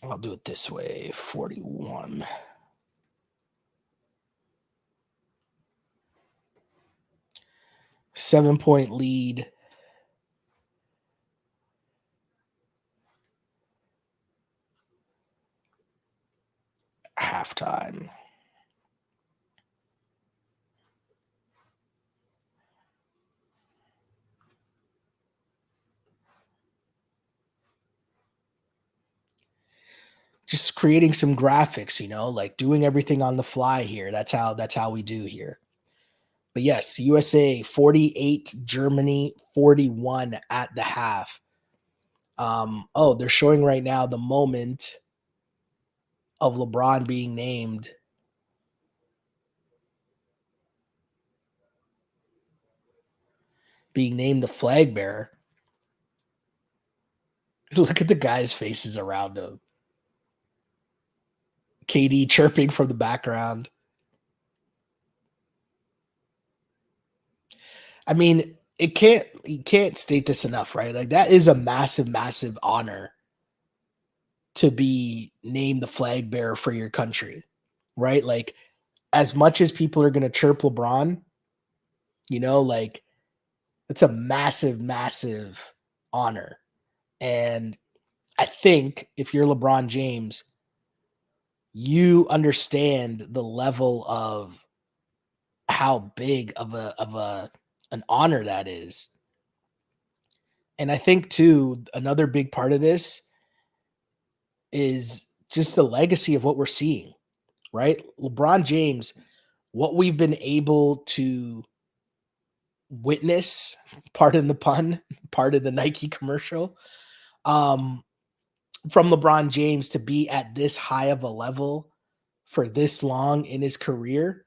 I'll do it this way, 41. Seven-point lead. Halftime. Just creating some graphics, like doing everything on the fly here. That's how we do here. But yes, USA 48, Germany 41 at the half. They're showing right now the moment of LeBron being named the flag bearer. Look at the guys' faces around him. KD chirping from the background. I mean, you can't state this enough, right? Like that is a massive, massive honor to be named the flag bearer for your country, right? Like as much as people are going to chirp LeBron, like it's a massive, massive honor. And I think if you're LeBron James, you understand the level of how big of an honor that is. And I think too, another big part of this is just the legacy of what we're seeing, right? LeBron James, what we've been able to witness, pardon the pun, part of the Nike commercial, um, from LeBron James to be at this high of a level for this long in his career.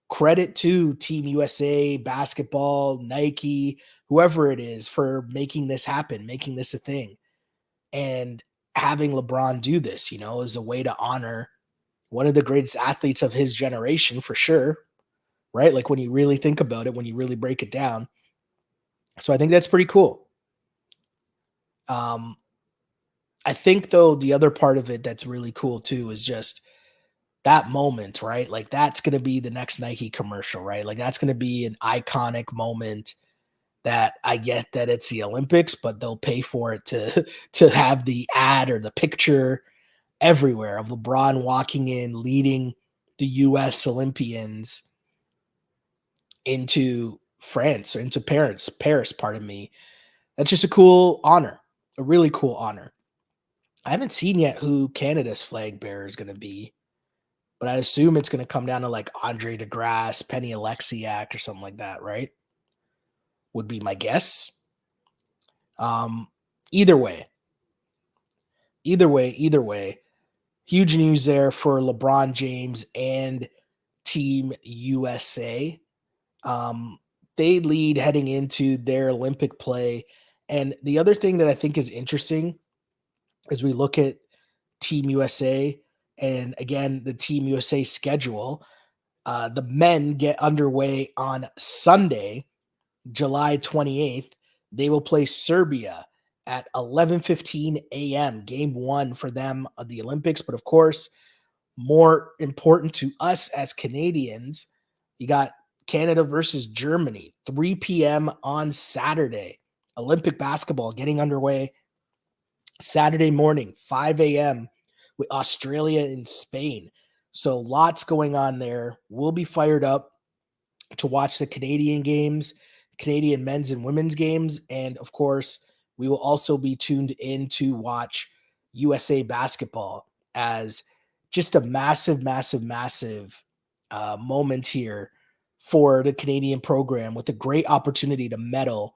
Credit to Team USA, basketball, Nike, whoever it is for making this happen, making this a thing. And having LeBron do this, is a way to honor one of the greatest athletes of his generation for sure, right? Like when you really think about it, when you really break it down. So I think that's pretty cool. I think though the other part of it that's really cool too is just that moment, right? Like that's going to be the next Nike commercial, right? Like that's going to be an iconic moment that I get that it's the Olympics, but they'll pay for it to have the ad or the picture everywhere of LeBron walking in, leading the US Olympians into France or into Paris, pardon me. That's just a cool honor, a really cool honor. I haven't seen yet who Canada's flag bearer is going to be, but I assume it's going to come down to like Andre DeGrasse, Penny Alexiak, or something like that, right? Would be my guess. Um, either way, either way, huge news there for LeBron James and Team USA. Um, they lead heading into their Olympic play. And the other thing that I think is interesting as we look at Team USA and again, the Team USA schedule, the men get underway on Sunday, July 28th. They will play Serbia at 11:15 a.m. Game 1 for them of the Olympics. But of course, more important to us as Canadians, you got Canada versus Germany, 3 p.m. on Saturday. Olympic basketball getting underway Saturday morning, 5 a.m. with Australia and Spain. So lots going on there. We'll be fired up to watch the Canadian games, Canadian men's and women's games. And of course, we will also be tuned in to watch USA basketball as just a massive, massive, massive moment here for the Canadian program with a great opportunity to medal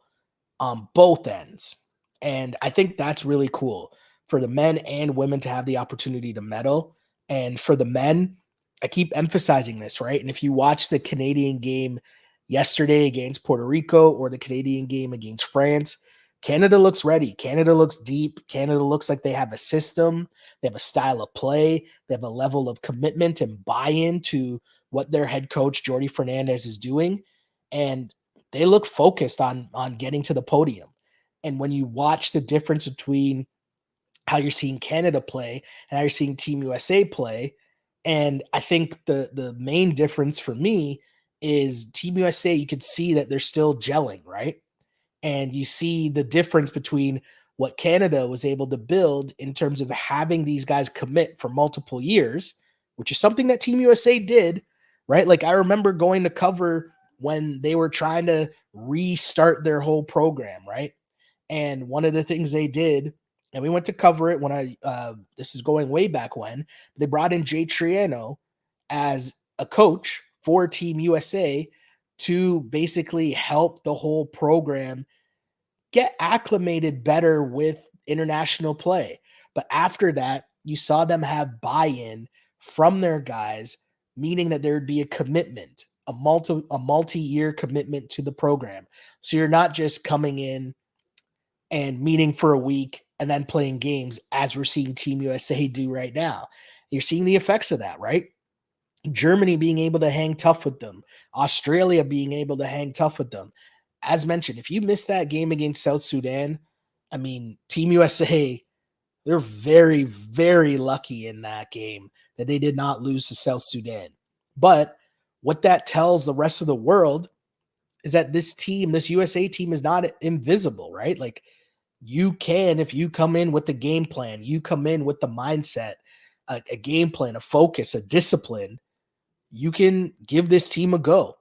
on both ends. And I think that's really cool for the men and women to have the opportunity to medal. And for the men, I keep emphasizing this, right? And if you watch the Canadian game yesterday against Puerto Rico or the Canadian game against France, Canada looks ready. Canada looks deep. Canada looks like they have a system, they have a style of play, they have a level of commitment and buy in to what their head coach, Jordi Fernandez, is doing. And they look focused on getting to the podium. And when you watch the difference between how you're seeing Canada play and how you're seeing Team USA play, and I think the main difference for me is Team USA, you could see that they're still gelling, right? And you see the difference between what Canada was able to build in terms of having these guys commit for multiple years, which is something that Team USA did, right? Like I remember going to cover when they were trying to restart their whole program, right? And one of the things they did, and we went to cover it when this is going way back when, they brought in Jay Triano as a coach for Team USA to basically help the whole program get acclimated better with international play. But after that, you saw them have buy-in from their guys, meaning that there would be a commitment, a multi-year commitment to the program. So you're not just coming in and meeting for a week and then playing games as we're seeing Team USA do right now. You're seeing the effects of that, right? Germany being able to hang tough with them, Australia being able to hang tough with them. As mentioned, if you missed that game against South Sudan, I mean, Team USA, they're very, very lucky in that game that they did not lose to South Sudan. But what that tells the rest of the world is that this team, this USA team, is not invisible, right? Like you can, if you come in with the game plan, you come in with the mindset, a game plan, a focus, a discipline, you can give this team a go.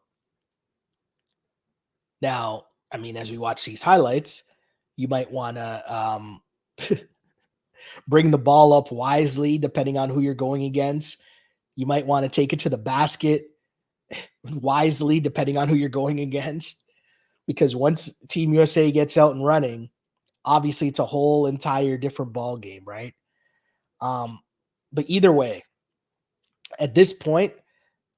Now, I mean, as we watch these highlights, you might want to bring the ball up wisely, depending on who you're going against. You might want to take it to the basket wisely, depending on who you're going against. Because once Team USA gets out and running, obviously it's a whole entire different ball game, right? But either way, at this point,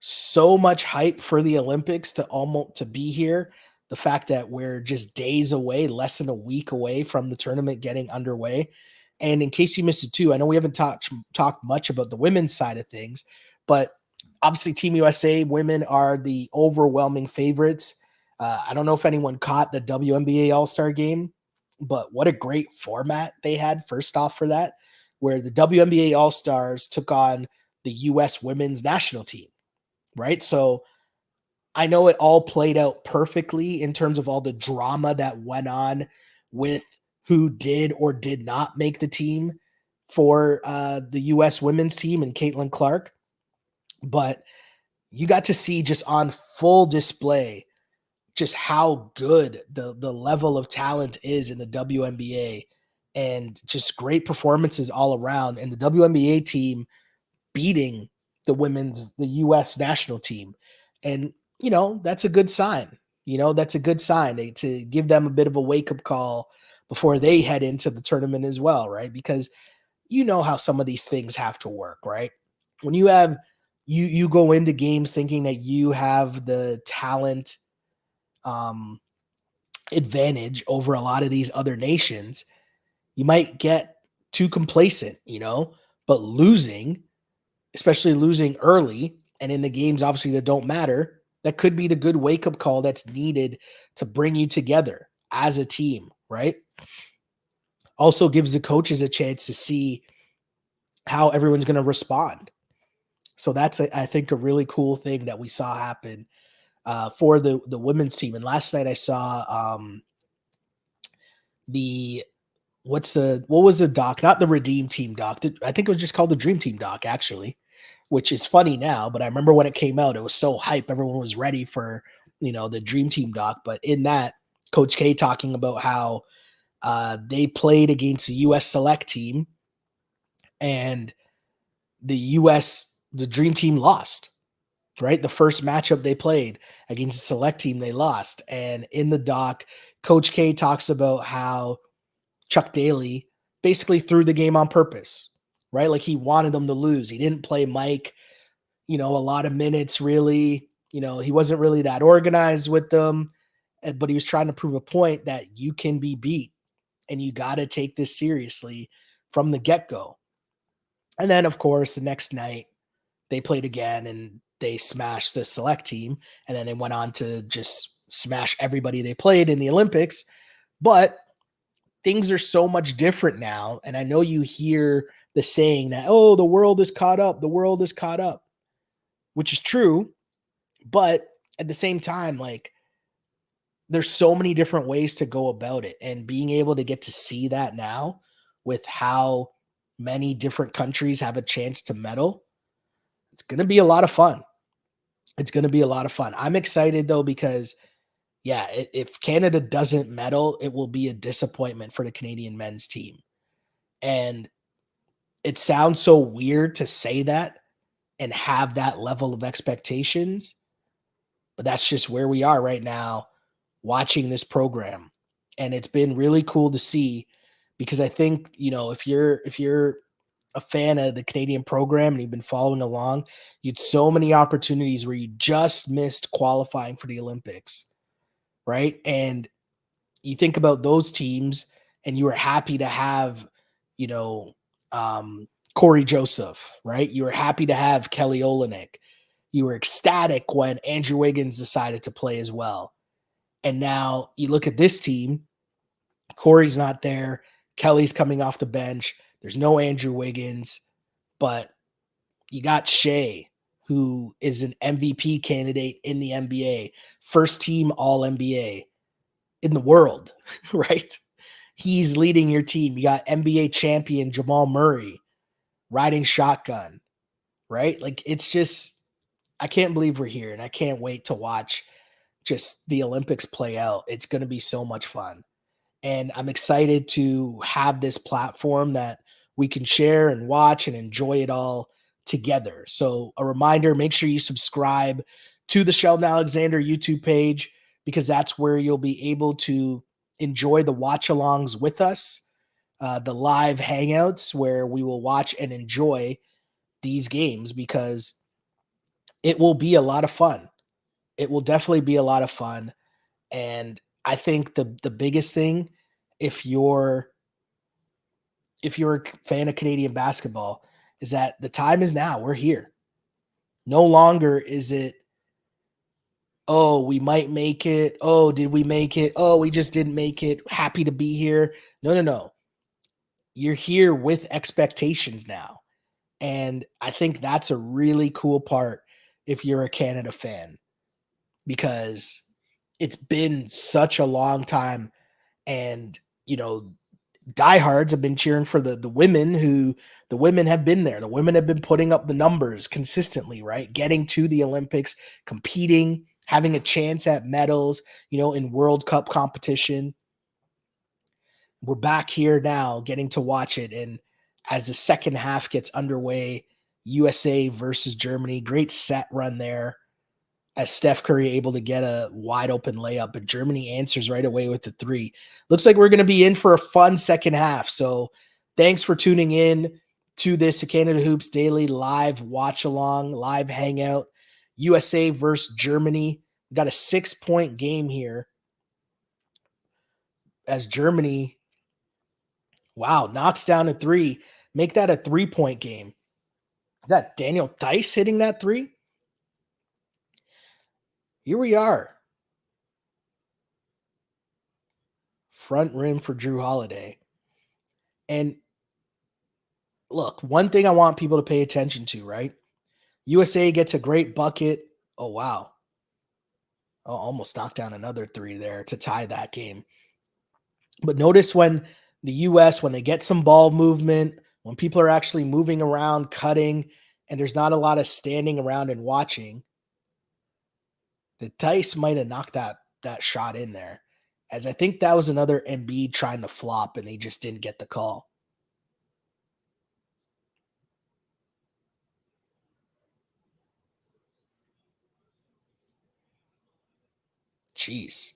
so much hype for the Olympics to be here. The fact that we're just days away, less than a week away from the tournament getting underway. And in case you missed it too, I know we haven't talked much about the women's side of things, but obviously Team USA women are the overwhelming favorites. I don't know if anyone caught the WNBA All-Star game, but what a great format they had first off for that, where the WNBA All-Stars took on the US women's national team, right? So I know it all played out perfectly in terms of all the drama that went on with who did or did not make the team for the U.S. women's team and Caitlin Clark. But you got to see just on full display just how good the level of talent is in the WNBA and just great performances all around. And the WNBA team beating the US national team. And, that's a good sign. That's a good sign to give them a bit of a wake up call before they head into the tournament as well, right? Because you know how some of these things have to work, right? When you go into games thinking that you have the talent um advantage over a lot of these other nations, you might get too complacent, but especially losing early and in the games obviously that don't matter, that could be the good wake up call that's needed to bring you together as a team, right? Also gives the coaches a chance to see how everyone's going to respond. So that's I think a really cool thing that we saw happen for the women's team. And last night I saw the what was the doc? Not the Redeem Team doc. I think it was just called the Dream Team doc, actually, which is funny now. But I remember when it came out, it was so hype. Everyone was ready for the Dream Team doc. But in that, Coach K talking about how they played against a U.S. select team, and the Dream Team lost. Right, the first matchup they played against a select team, they lost. And in the doc, Coach K talks about how Chuck Daly basically threw the game on purpose, right? Like he wanted them to lose. He didn't play Mike, a lot of minutes really. He wasn't really that organized with them, but he was trying to prove a point that you can be beat and you got to take this seriously from the get-go. And then, of course, the next night they played again and they smashed the select team. And then they went on to just smash everybody they played in the Olympics. But things are so much different now. And I know you hear the saying that, oh, the world is caught up. The world is caught up, which is true. But at the same time, like, there's so many different ways to go about it. And being able to get to see that now with how many different countries have a chance to medal, it's going to be a lot of fun. It's going to be a lot of fun. I'm excited though, because yeah, if Canada doesn't medal, it will be a disappointment for the Canadian men's team. And it sounds so weird to say that and have that level of expectations, but that's just where we are right now watching this program. And it's been really cool to see, because I think, if you're a fan of the Canadian program and you've been following along, you had so many opportunities where you just missed qualifying for the Olympics, right? And you think about those teams and you were happy to have, you know, Corey Joseph, right? You were happy to have Kelly Olynyk. You were ecstatic when Andrew Wiggins decided to play as well. And now you look at this team, Corey's not there. Kelly's coming off the bench. There's no Andrew Wiggins, but you got Shea, who is an MVP candidate in the NBA, first team All NBA in the world, right? He's leading your team. You got NBA champion Jamal Murray riding shotgun, right? Like, it's just, I can't believe we're here, and I can't wait to watch just the Olympics play out. It's going to be so much fun. And I'm excited to have this platform that we can share and watch and enjoy it all together. So a reminder, make sure you subscribe to the Sheldon Alexander YouTube page, because that's where you'll be able to enjoy the watch alongs with us, the live hangouts where we will watch and enjoy these games, because it will be a lot of fun. It will definitely be a lot of fun. And I think the biggest thing, if you're a fan of Canadian basketball, is that the time is now. We're here. No longer is it, oh, we might make it. Oh, did we make it? Oh, we just didn't make it. Happy to be here. No, no, no. You're here with expectations now. And I think that's a really cool part if you're a Canada fan, because it's been such a long time. And, diehards have been cheering for the women, who the women have been there. The women have been putting up the numbers consistently, right? Getting to the Olympics, competing, having a chance at medals, in World Cup competition. We're back here now getting to watch it. And as the second half gets underway, USA versus Germany, great set run there, as Steph Curry able to get a wide open layup, but Germany answers right away with the three. Looks like we're going to be in for a fun second half. So thanks for tuning in to this Canada Hoops Daily live watch along, live hangout. USA versus Germany. We got a 6-point game here, as Germany, wow, knocks down a three. Make that a 3-point game. Is that Daniel Theis hitting that three? Here we are. Front rim for Drew Holiday. And look, one thing I want people to pay attention to, right? USA gets a great bucket. Oh, wow. Oh, almost knocked down another three there to tie that game. But notice when The US, when they get some ball movement, when people are actually moving around, cutting, and there's not a lot of standing around and watching, the Dice might have knocked that shot in there. As I think that was another Embiid trying to flop and they just didn't get the call. Jeez.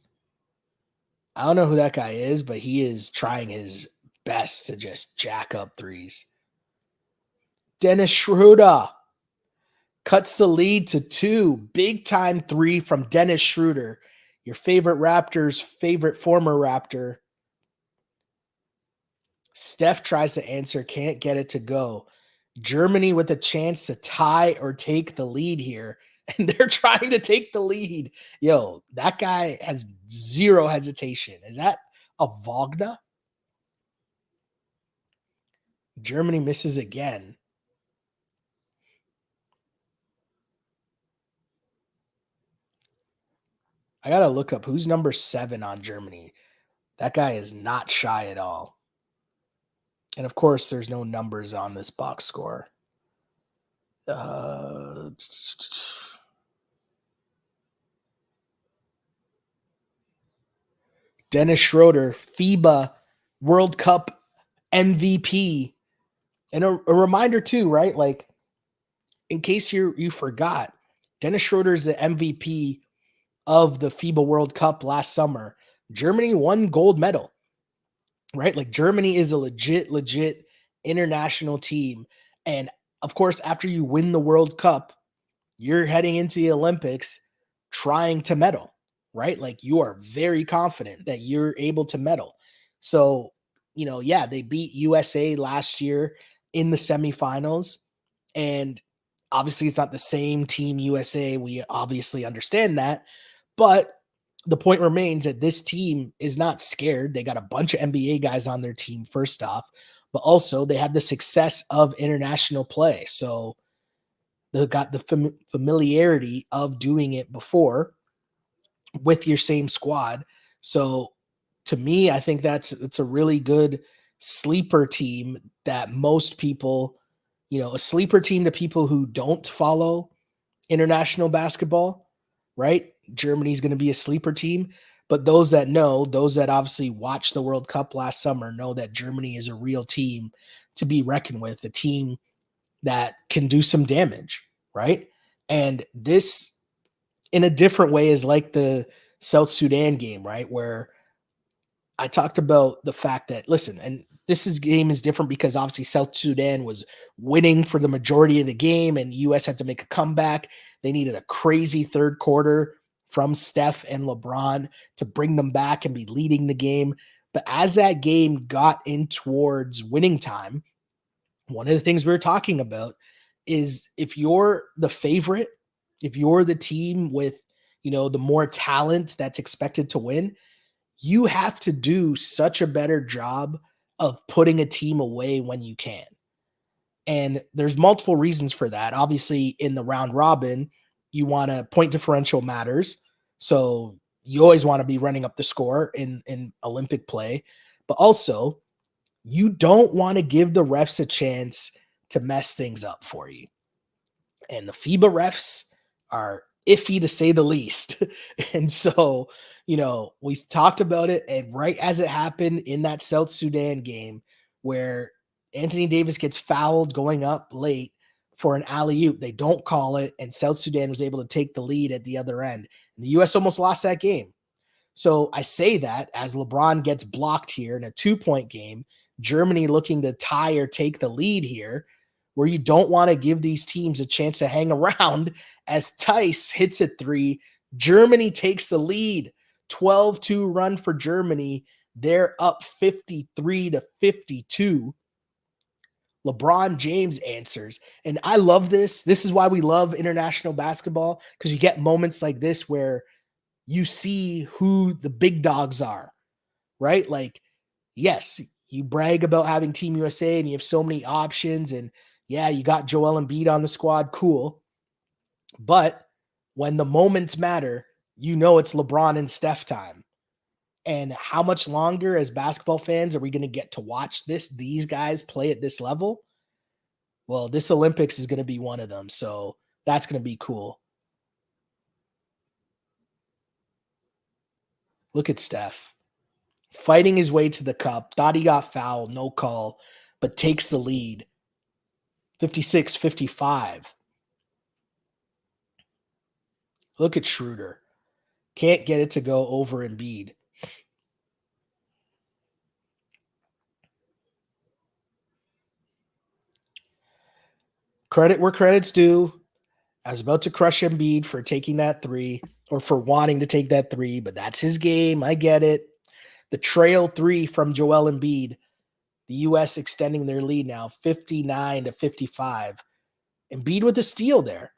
I don't know who that guy is, but he is trying his best to just jack up threes. Dennis Schroeder cuts the lead to 2. Big time 3 from Dennis Schroeder, your favorite Raptors, favorite former Raptor. Steph tries to answer, can't get it to go. Germany with a chance to tie or take the lead here, and they're trying to take the lead. Yo, that guy has zero hesitation. Is that a Wagner? Germany misses again. I gotta look up who's number 7 on Germany. That guy is not shy at all. And of course, there's no numbers on this box score. Uh, Dennis Schroeder, FIBA World Cup MVP. And a reminder too, right? Like, in case you forgot, Dennis Schroeder is the MVP of the FIBA World Cup last summer. Germany won gold medal, right? Like, Germany is a legit international team. And of course, after you win the World Cup, you're heading into the Olympics trying to medal, right? Like, you are very confident that you're able to medal. So, yeah, they beat USA last year in the semifinals. And obviously, it's not the same team USA. We obviously understand that. But the point remains that this team is not scared. They got a bunch of NBA guys on their team, first off, but also they have the success of international play. So, they got the familiarity of doing it before with your same squad. So to me, I think it's a really good sleeper team that most people, a sleeper team to people who don't follow international basketball, right? Germany's going to be a sleeper team. But those that know, those that obviously watched the World Cup last summer, know that Germany is a real team to be reckoned with, a team that can do some damage, right? And this, in a different way, is like the South Sudan game, right? Where I talked about the fact that, listen, and game is different because obviously South Sudan was winning for the majority of the game and US had to make a comeback. They needed a crazy third quarter from Steph and LeBron to bring them back and be leading the game. But as that game got in towards winning time, one of the things we were talking about is, if you're the favorite, if you're the team with, the more talent that's expected to win, you have to do such a better job of putting a team away when you can. And there's multiple reasons for that. Obviously, in the round robin, you want to point differential matters. So you always want to be running up the score in Olympic play, but also you don't want to give the refs a chance to mess things up for you. And the FIBA refs are iffy to say the least. And so, we talked about it. And right as it happened in that South Sudan game where Anthony Davis gets fouled going up late for an alley-oop, they don't call it. And South Sudan was able to take the lead at the other end. And the US almost lost that game. So I say that as LeBron gets blocked here in a 2-point game, Germany looking to tie or take the lead here, where you don't want to give these teams a chance to hang around. As Tice hits a 3, Germany takes the lead. 12-2 run for Germany. They're up 53-52. LeBron James answers. And I love this. This is why we love international basketball, because you get moments like this where you see who the big dogs are, right? Like, yes, you brag about having Team USA and you have so many options. And yeah, you got Joel Embiid on the squad. Cool. But when the moments matter, it's LeBron and Steph time. And how much longer as basketball fans are we going to get to watch these guys play at this level? Well, this Olympics is going to be one of them. So that's going to be cool. Look at Steph fighting his way to the cup. Thought he got fouled, no call, but takes the lead. 56-55. Look at Schroeder. Can't get it to go over Embiid. Credit where credit's due. I was about to crush Embiid for taking that three or for wanting to take that three, but that's his game. I get it. The trail three from Joel Embiid. The U.S. extending their lead now 59-55. Embiid with a steal there.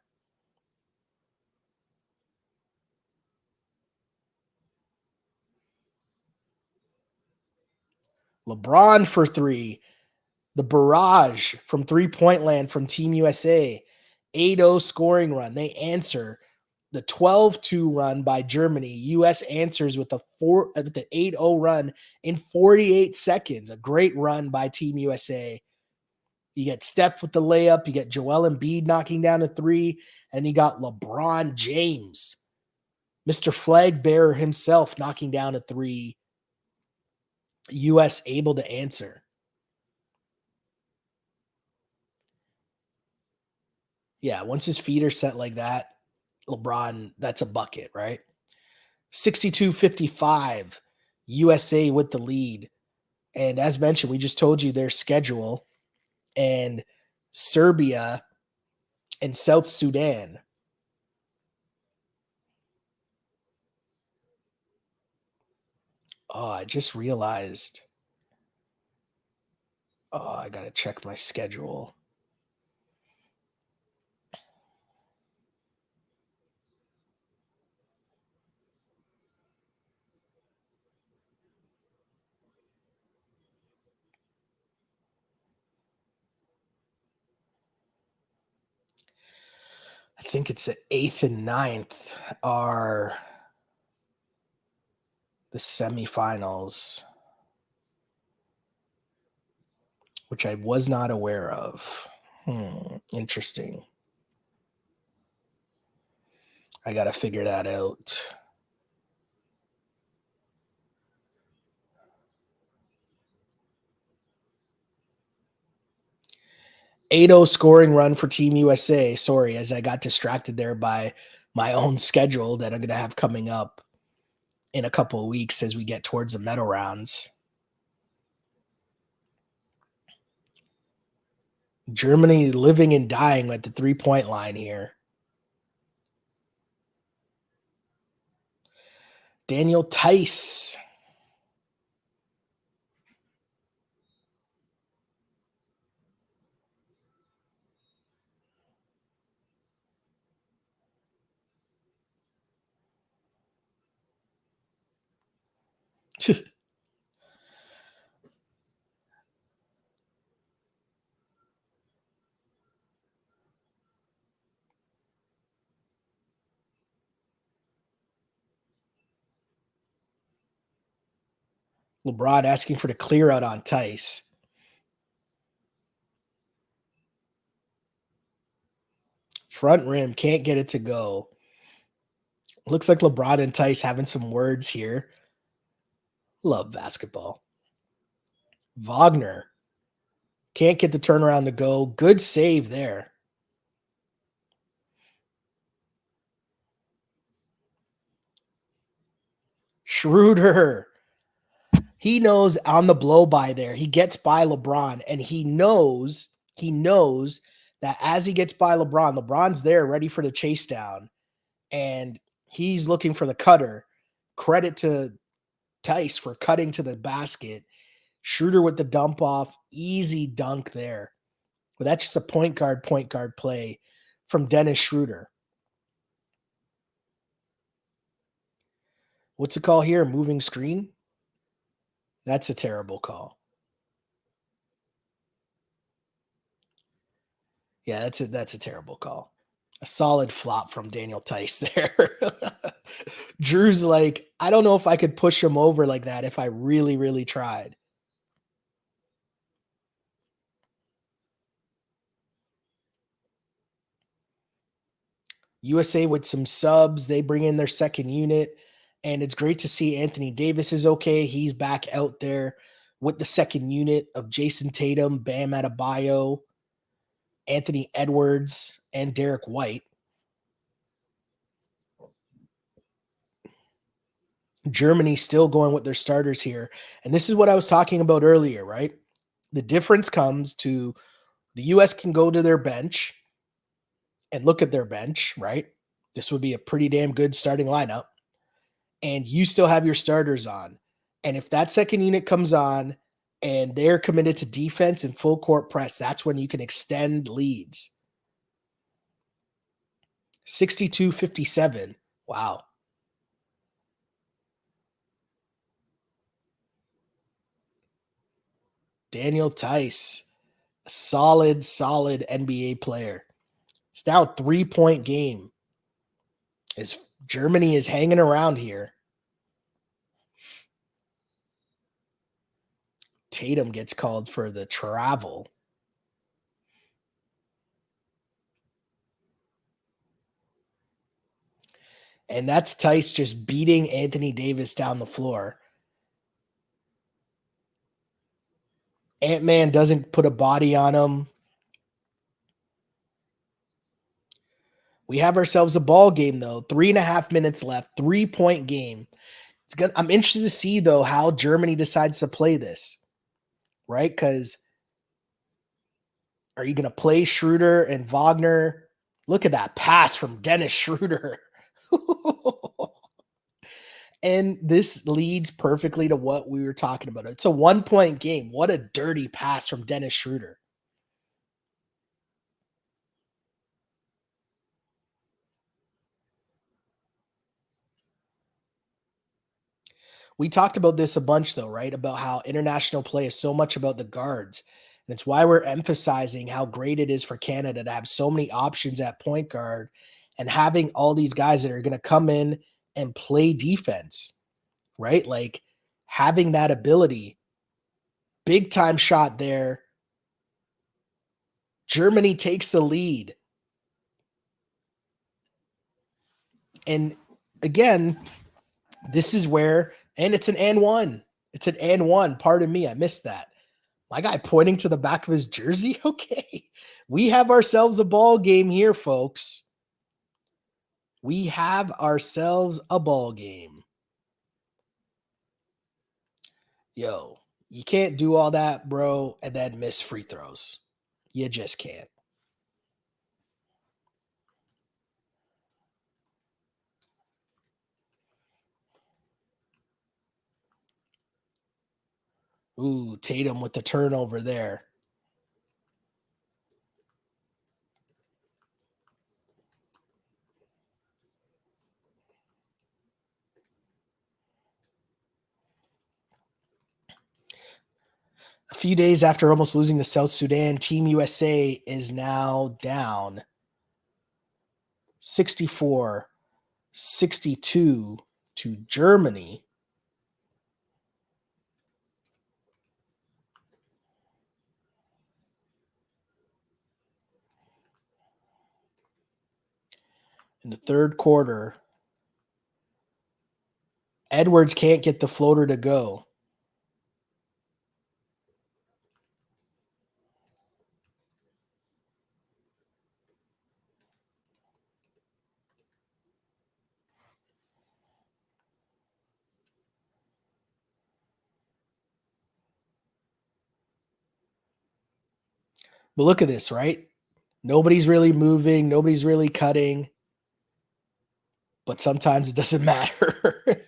LeBron for three. The barrage from three-point land from Team USA. 8-0 scoring run. They answer the 12-2 run by Germany. U.S. answers with the 8-0 run in 48 seconds. A great run by Team USA. You get Steph with the layup. You get Joel Embiid knocking down a three. And you got LeBron James, Mr. Flag Bearer himself, knocking down a three. U.S. able to answer. Yeah, once his feet are set like that, LeBron, that's a bucket, right? 62-55, USA with the lead. And as mentioned, we just told you their schedule. And Serbia and South Sudan. Oh, I just realized. Oh, I got to check my schedule. I think it's the 8th and 9th are the semifinals, which I was not aware of. Interesting. I got to figure that out. Eight 0 scoring run for Team USA. Sorry, as I got distracted there by my own schedule that I'm going to have coming up in a couple of weeks as we get towards the medal rounds. Germany living and dying at the 3-point line here. Daniel Tice. LeBron asking for the clear out on Tice. Front rim, can't get it to go. Looks like LeBron and Tice having some words here. Love basketball. Wagner can't get the turnaround to go. Good save there. Schroeder. He knows on the blow by there. He gets by LeBron and he knows that as he gets by LeBron's there ready for the chase down and he's looking for the cutter. Credit to Tice for cutting to the basket. Schroeder with the dump off. Easy dunk there. But that's just a point guard play from Dennis Schroeder. What's the call here? Moving screen? That's a terrible call. Yeah, that's a terrible call. A solid flop from Daniel Tice there. Drew's like, I don't know if I could push him over like that if I really, really tried. USA with some subs. They bring in their second unit, and it's great to see Anthony Davis is okay. He's back out there with the second unit of Jason Tatum, Bam Adebayo, Anthony Edwards, and Derek White. Germany still going with their starters here. And this is what I was talking about earlier, right? The difference comes to the US can go to their bench and look at their bench, right? This would be a pretty damn good starting lineup. And you still have your starters on. And if that second unit comes on and they're committed to defense and full court press, that's when you can extend leads. 62-57. Wow. Daniel Tice, a solid NBA player. It's now a 3-point game as Germany is hanging around here. Tatum gets called for the travel. And that's Tice just beating Anthony Davis down the floor. Ant-Man doesn't put a body on him. We have ourselves a ball game, though. 3.5 minutes left. 3-point game. I'm interested to see, though, how Germany decides to play this, right? Because are you going to play Schroeder and Wagner? Look at that pass from Dennis Schroeder. And this leads perfectly to what we were talking about. It's a 1-point game. What a dirty pass from Dennis Schroeder. We talked about this a bunch, though, right? About how international play is so much about the guards. And it's why we're emphasizing how great it is for Canada to have so many options at point guard and having all these guys that are going to come in and play defense, right? Like having that ability. Big time shot there. Germany takes the lead. And again, this is where, and it's an and one. It's an and one. Pardon me, I missed that. My guy pointing to the back of his jersey. Okay. We have ourselves a ball game here, folks. We have ourselves a ball game. Yo, you can't do all that, bro, and then miss free throws. You just can't. Ooh, Tatum with the turnover there. A few days after almost losing to South Sudan, Team USA is now down 64-62 to Germany. In the third quarter, Edwards can't get the floater to go. But look at this, right? Nobody's really moving, nobody's really cutting, but sometimes it doesn't matter.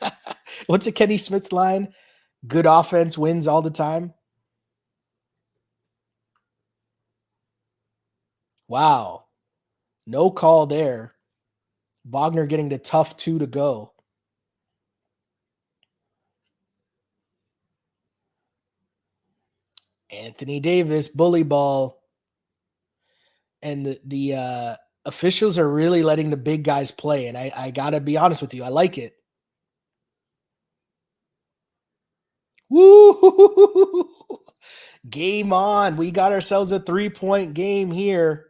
What's a Kenny Smith line? Good offense wins all the time. Wow. No call there. Wagner getting the tough 2 to go. Anthony Davis, bully ball. And the Officials are really letting the big guys play, and I gotta be honest with you, I like it. Woo! Game on. We got ourselves a 3-point game here.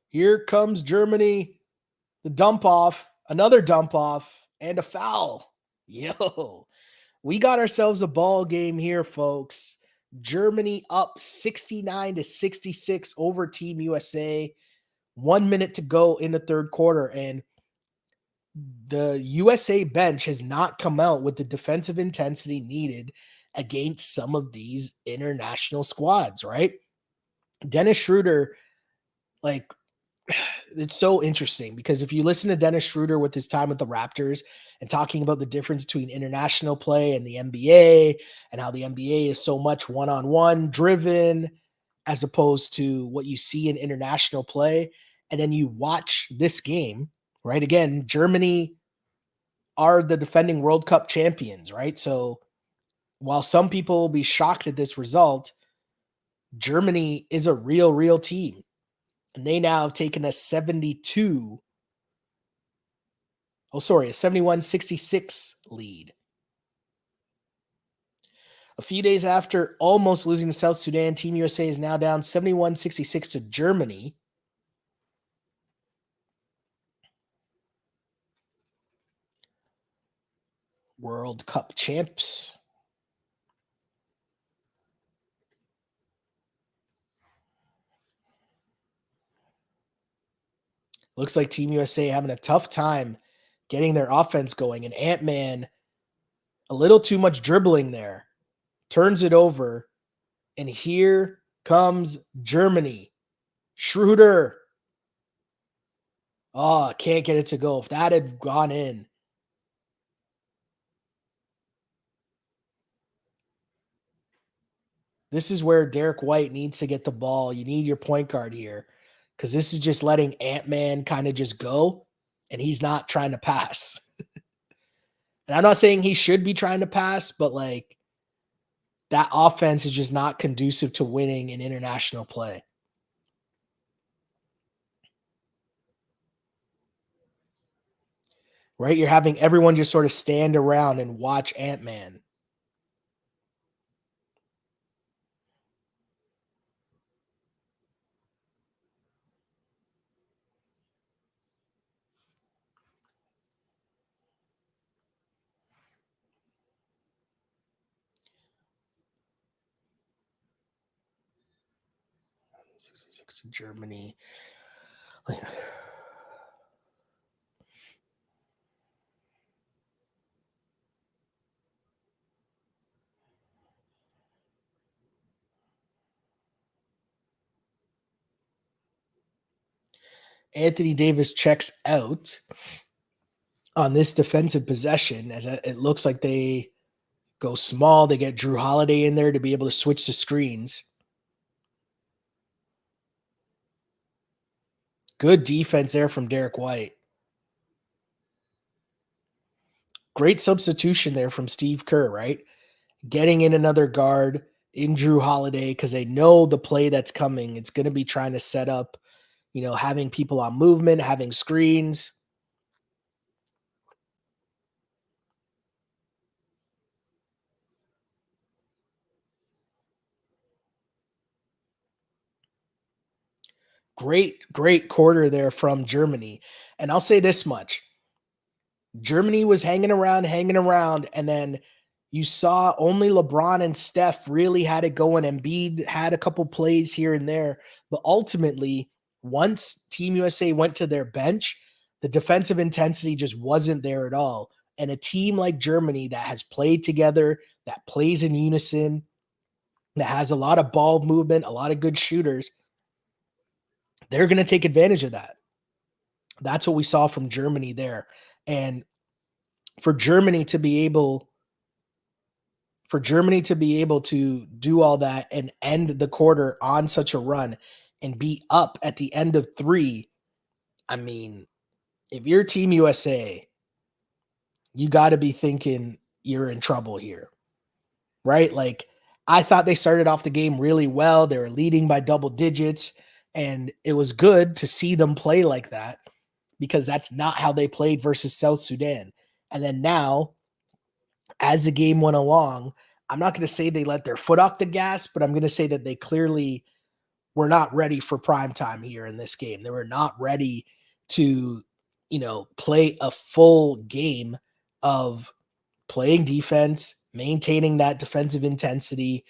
Here comes Germany. The dump off, another dump off, and a foul. Yo, we got ourselves a ball game here, folks. Germany up 69-66 over Team USA. 1 minute to go in the third quarter, and the USA bench has not come out with the defensive intensity needed against some of these international squads, right? Dennis Schroeder, like, it's so interesting because if you listen to Dennis Schroeder with his time with the Raptors and talking about the difference between international play and the NBA and how the NBA is so much one-on-one driven as opposed to what you see in international play, and then you watch this game, right? Again, Germany are the defending World Cup champions, right? So while some people will be shocked at this result, Germany is a real team. And they now have taken a 71-66 lead. A few days after almost losing to South Sudan, Team USA is now down 71-66 to Germany. World Cup champs. Looks like Team USA having a tough time getting their offense going. And Ant-Man, a little too much dribbling there, turns it over. And here comes Germany. Schroeder. Oh, can't get it to go. If that had gone in. This is where Derek White needs to get the ball. You need your point guard here because this is just letting Ant-Man kind of just go, and he's not trying to pass. And I'm not saying he should be trying to pass, but like that offense is just not conducive to winning in international play. Right? You're having everyone just sort of stand around and watch Ant-Man. Germany. Anthony Davis checks out on this defensive possession as it looks like they go small. They get Drew Holiday in there to be able to switch the screens. Good defense there from Derek White. Great substitution there from Steve Kerr, right? Getting in another guard in Drew Holiday because they know the play that's coming. It's going to be trying to set up, having people on movement, having screens. Great quarter there from Germany. And I'll say this much. Germany was hanging around, and then you saw only LeBron and Steph really had it going. Embiid had a couple plays here and there, but ultimately, once Team USA went to their bench, the defensive intensity just wasn't there at all. And a team like Germany that has played together, that plays in unison, that has a lot of ball movement, a lot of good shooters, they're going to take advantage of that. That's what we saw from Germany there. And for Germany to be able to do all that and end the quarter on such a run and be up at the end of 3, I mean, if you're Team USA, you got to be thinking you're in trouble here, right? Like, I thought they started off the game really well. They were leading by double digits, and it was good to see them play like that because that's not how they played versus South Sudan. And then now, as the game went along, I'm not going to say they let their foot off the gas, but I'm going to say that they clearly were not ready for prime time here in this game. They were not ready to, play a full game of playing defense, maintaining that defensive intensity,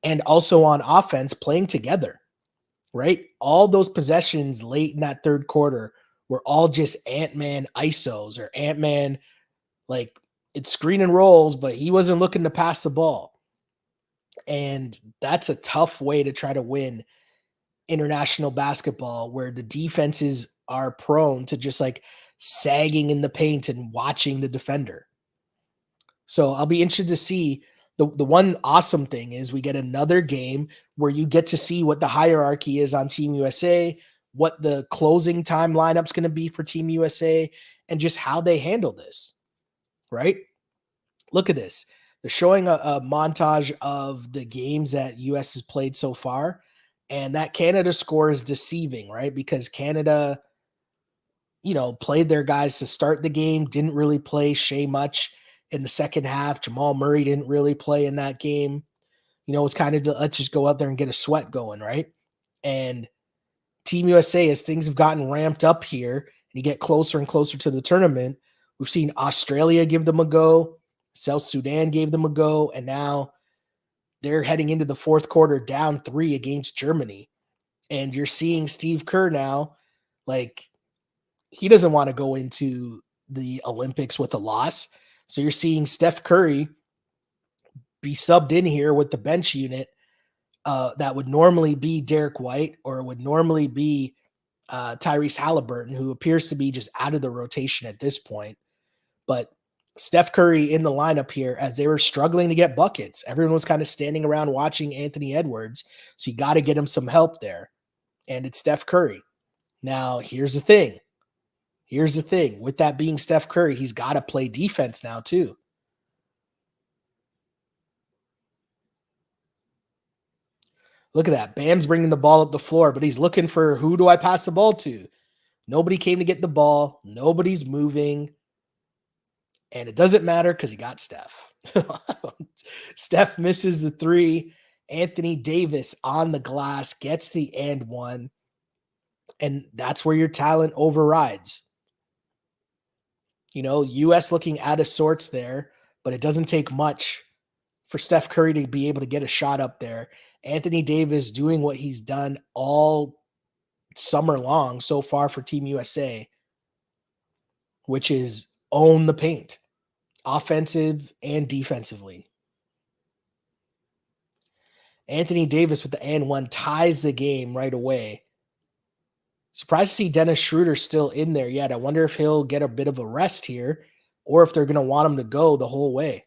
and also on offense, playing together, right? All those possessions late in that third quarter were all just Ant-Man ISOs or Ant-Man, like, it's screen and rolls, but he wasn't looking to pass the ball. And that's a tough way to try to win international basketball where the defenses are prone to just like sagging in the paint and watching the defender. So I'll be interested to see. The one awesome thing is we get another game where you get to see what the hierarchy is on Team USA, what the closing time lineup's going to be for Team USA, and just how they handle this, right? Look at this. They're showing a montage of the games that US has played so far, and that Canada score is deceiving, right? Because Canada, played their guys to start the game, didn't really play Shea much in the second half. Jamal Murray didn't really play in that game. It was kind of, let's just go out there and get a sweat going, right? And Team USA, as things have gotten ramped up here and you get closer and closer to the tournament, we've seen Australia give them a go, South Sudan gave them a go, and now they're heading into the fourth quarter down 3 against Germany. And you're seeing Steve Kerr now, like, he doesn't want to go into the Olympics with a loss. So you're seeing Steph Curry be subbed in here with the bench unit that would normally be Derek White or would normally be Tyrese Halliburton, who appears to be just out of the rotation at this point. But Steph Curry in the lineup here as they were struggling to get buckets. Everyone was kind of standing around watching Anthony Edwards. So you got to get him some help there. And it's Steph Curry. Now, here's the thing. With that being Steph Curry, he's got to play defense now too. Look at that. Bam's bringing the ball up the floor, but he's looking for, who do I pass the ball to? Nobody came to get the ball. Nobody's moving. And it doesn't matter because he got Steph. Steph misses the 3. Anthony Davis on the glass gets the and one. And that's where your talent overrides. US looking out of sorts there, but it doesn't take much for Steph Curry to be able to get a shot up there. Anthony Davis doing what he's done all summer long so far for Team USA, which is own the paint, offensive and defensively. Anthony Davis with the and one ties the game right away. Surprised to see Dennis Schroeder still in there yet. I wonder if he'll get a bit of a rest here or if they're going to want him to go the whole way.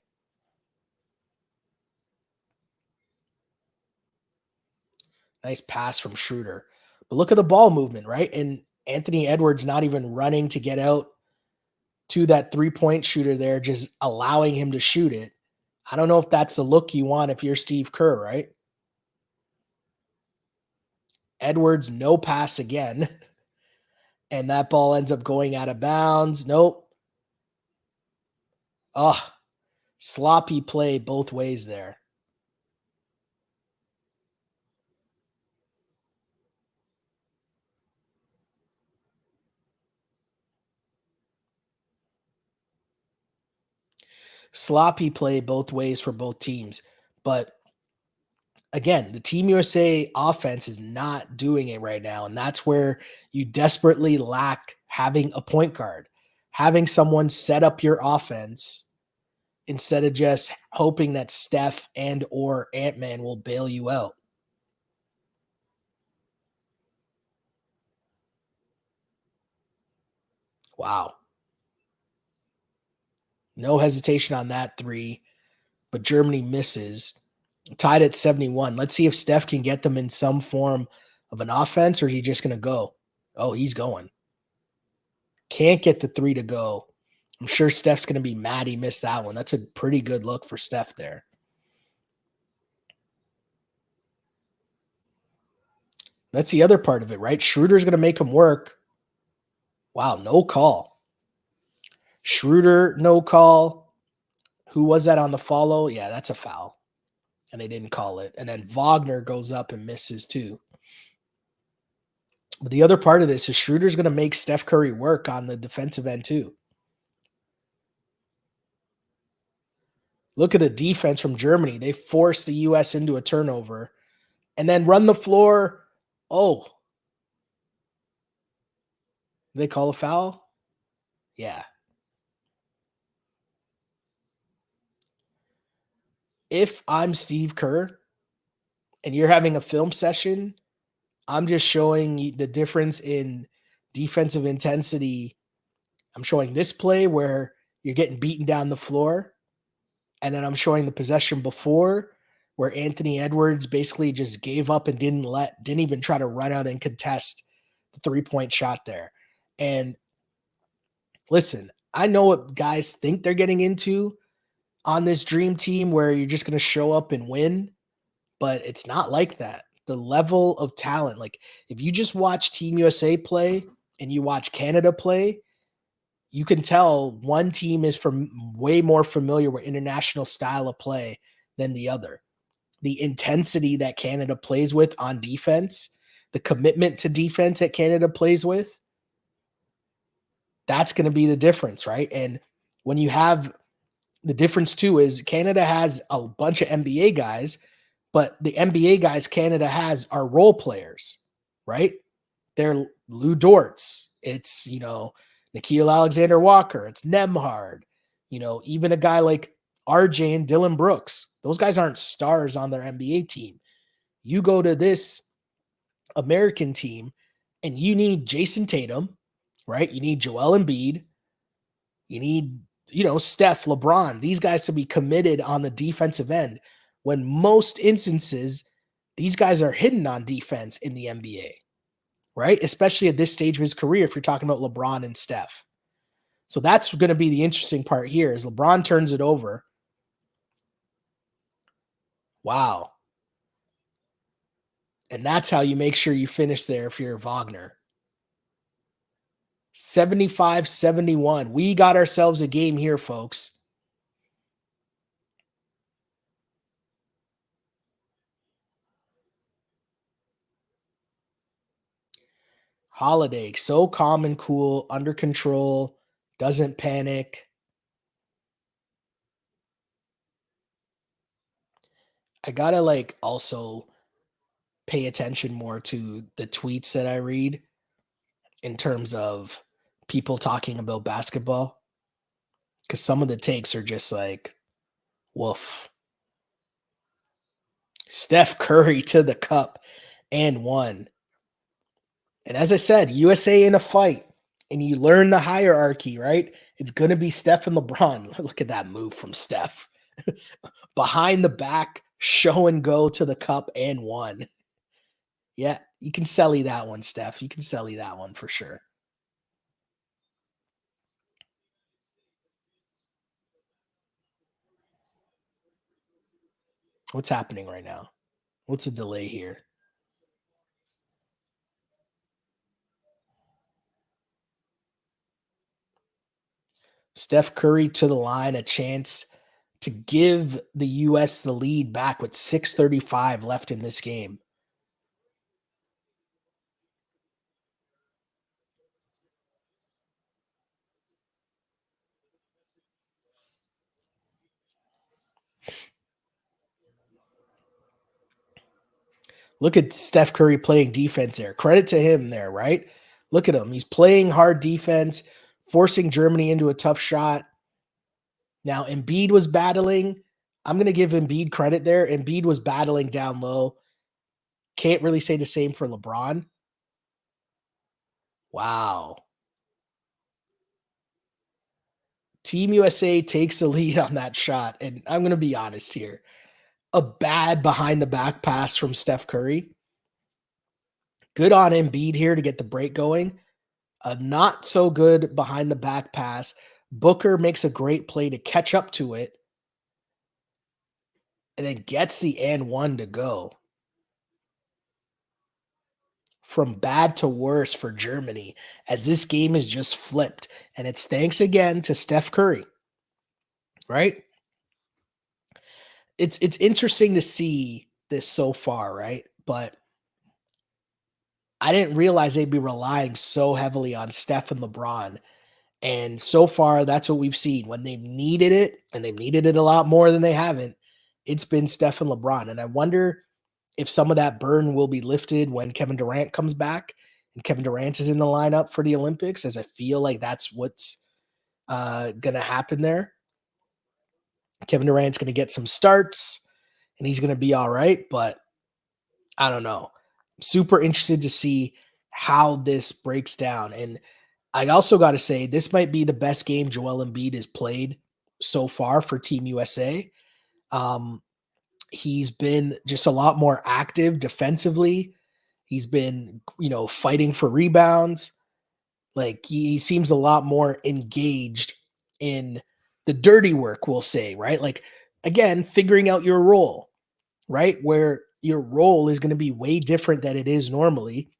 Nice pass from Schroeder. But look at the ball movement, right? And Anthony Edwards not even running to get out to that three-point shooter there, just allowing him to shoot it. I don't know if that's the look you want if you're Steve Kerr, right? Edwards, no pass again. And that ball ends up going out of bounds. Nope. Oh, sloppy play both ways there. Sloppy play both ways for both teams. But again, the Team USA offense is not doing it right now. And that's where you desperately lack having a point guard, having someone set up your offense instead of just hoping that Steph and or Ant-Man will bail you out. Wow. No hesitation on that 3, but Germany misses. Tied at 71. Let's see if Steph can get them in some form of an offense, or is he just going to go? Oh, he's going. Can't get the 3 to go. I'm sure Steph's going to be mad he missed that one. That's a pretty good look for Steph there. That's the other part of it, right? Schroeder's going to make him work. Wow, no call. Schroeder, no call. Who was that on the follow? Yeah, that's a foul. And they didn't call it. And then Wagner goes up and misses too. But the other part of this is Schroeder's going to make Steph Curry work on the defensive end too. Look at the defense from Germany. They forced the U.S. into a turnover and then run the floor. Oh, they call a foul? Yeah. If I'm Steve Kerr and you're having a film session, I'm just showing the difference in defensive intensity. I'm showing this play where you're getting beaten down the floor. And then I'm showing the possession before where Anthony Edwards basically just gave up and didn't even try to run out and contest the 3-point shot there. And listen, I know what guys think they're getting into on this dream team where you're just going to show up and win, but it's not like that. The level of talent, like if you just watch Team USA play and you watch Canada play, you can tell one team is way more familiar with international style of play than the other. The intensity that Canada plays with on defense, the commitment to defense that Canada plays with, that's going to be the difference, right? And when you have the difference too is Canada has a bunch of NBA guys, but the NBA guys Canada has are role players, right? They're Lou Dortz. It's, Nickeil Alexander-Walker. It's Nembhard. Even a guy like RJ and Dylan Brooks. Those guys aren't stars on their NBA team. You go to this American team and you need Jason Tatum, right? You need Joel Embiid. You need, Steph, LeBron, these guys to be committed on the defensive end when most instances, these guys are hidden on defense in the NBA, right? Especially at this stage of his career, if you're talking about LeBron and Steph. So that's going to be the interesting part here is LeBron turns it over. Wow. And that's how you make sure you finish there if you're Wagner. 75-71. We got ourselves a game here, folks. Holiday, so calm and cool, under control, doesn't panic. I gotta also pay attention more to the tweets that I read in terms of people talking about basketball. Because some of the takes are just like, woof. Steph Curry to the cup and won. And as I said, USA in a fight, and you learn the hierarchy, right? It's going to be Steph and LeBron. Look at that move from Steph. Behind the back, show and go to the cup and won. Yeah, you can sell that one, Steph. You can sell that one for sure. What's happening right now? What's the delay here? Steph Curry to the line, a chance to give the U.S. the lead back with 6:35 left in this game. Look at Steph Curry playing defense there. Credit to him there, right? Look at him. He's playing hard defense, forcing Germany into a tough shot. Now, Embiid was battling. I'm going to give Embiid credit there. Embiid was battling down low. Can't really say the same for LeBron. Wow. Team USA takes the lead on that shot. And I'm going to be honest here. A bad behind the back pass from Steph Curry. Good on Embiid here to get the break going. A not so good behind the back pass Booker makes a great play to catch up to it and then gets the and one to go. From bad to worse for Germany as this game is just flipped. And it's thanks again to Steph Curry, right? It's interesting to see this so far, right? But I didn't realize they'd be relying so heavily on Steph and LeBron. And so far, that's what we've seen. When they've needed it, and they've needed it a lot more than they haven't, it's been Steph and LeBron. And I wonder if some of that burn will be lifted when Kevin Durant comes back and Kevin Durant is in the lineup for the Olympics, as I feel like that's what's going to happen there. Kevin Durant's going to get some starts and he's going to be all right, but I don't know. I'm super interested to see how this breaks down. And I also got to say, this might be the best game Joel Embiid has played so far for Team USA. Um, he's been just a lot more active defensively. He's been, fighting for rebounds. Like he seems a lot more engaged in the dirty work, we'll say, right? Like again, figuring out your role, right? Where your role is going to be way different than it is normally,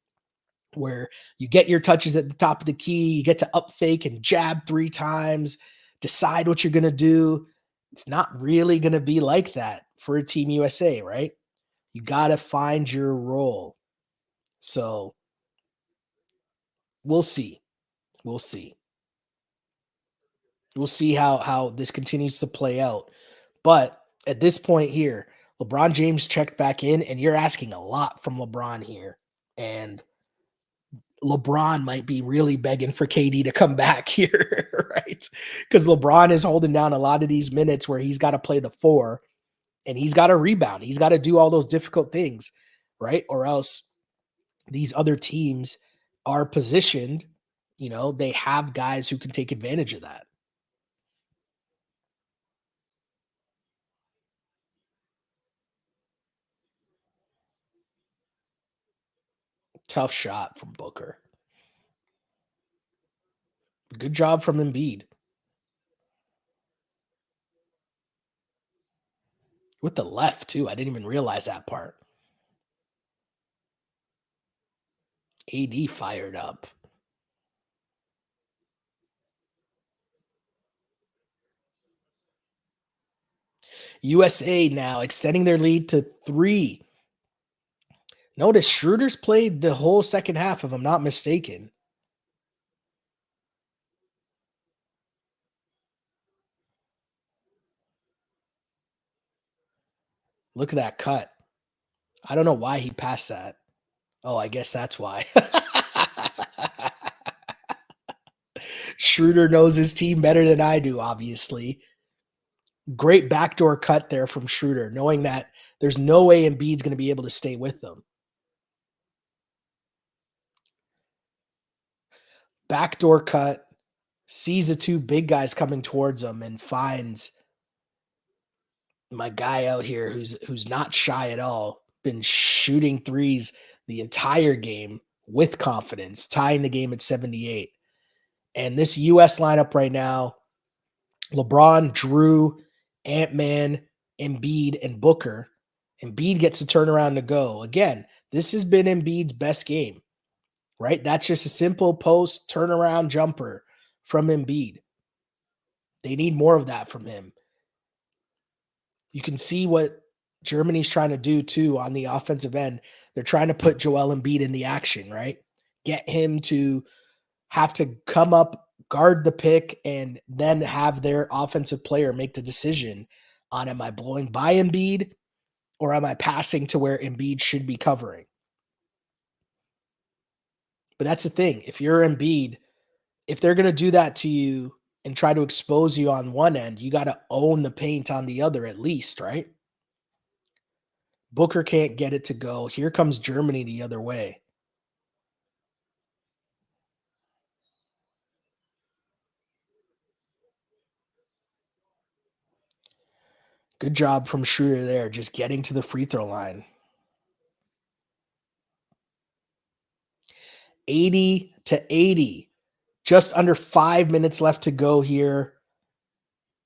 where you get your touches at the top of the key, you get to up fake and jab 3 times, decide what you're going to do. It's not really going to be like that for Team USA, right? You got to find your role. So we'll see. We'll see. We'll see how this continues to play out. But at this point here, LeBron James checked back in, and you're asking a lot from LeBron here. And LeBron might be really begging for KD to come back here, right? Because LeBron is holding down a lot of these minutes where he's got to play the 4 and he's got to rebound. He's got to do all those difficult things, right? Or else these other teams are positioned, they have guys who can take advantage of that. Tough shot from Booker. Good job from Embiid with the left too. I didn't even realize that part. AD fired up. USA now extending their lead to 3. Notice Schroeder's played the whole second half, if I'm not mistaken. Look at that cut. I don't know why he passed that. Oh, I guess that's why. Schroeder knows his team better than I do, obviously. Great backdoor cut there from Schroeder, knowing that there's no way Embiid's going to be able to stay with them. Backdoor cut, sees the 2 big guys coming towards him and finds my guy out here who's not shy at all, been shooting threes the entire game with confidence, tying the game at 78. And this US lineup right now, LeBron, Drew, Ant-Man, Embiid, and Booker. Embiid gets to turn around to go. Again, this has been Embiid's best game, right? That's just a simple post turnaround jumper from Embiid. They need more of that from him. You can see what Germany's trying to do too on the offensive end. They're trying to put Joel Embiid in the action, right? Get him to have to come up, guard the pick, and then have their offensive player make the decision on, am I blowing by Embiid or am I passing to where Embiid should be covering? But that's the thing. If you're Embiid, if they're going to do that to you and try to expose you on one end, you got to own the paint on the other at least, right? Booker can't get it to go. Here comes Germany the other way. Good job from Schroeder there, just getting to the free throw line. 80-80. Just under 5 minutes left to go here.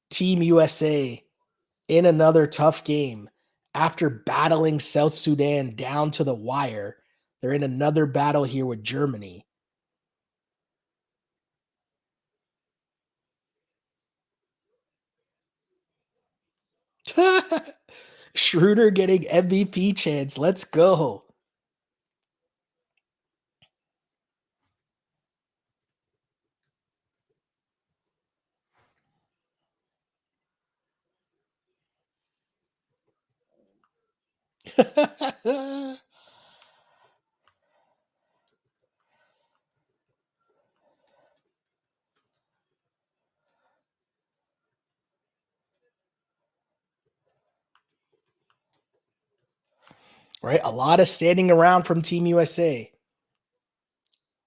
Team USA in another tough game after battling South Sudan down to the wire. They're in another battle here with Germany. Schroeder getting MVP chance. Let's go. Right? A lot of standing around from Team USA.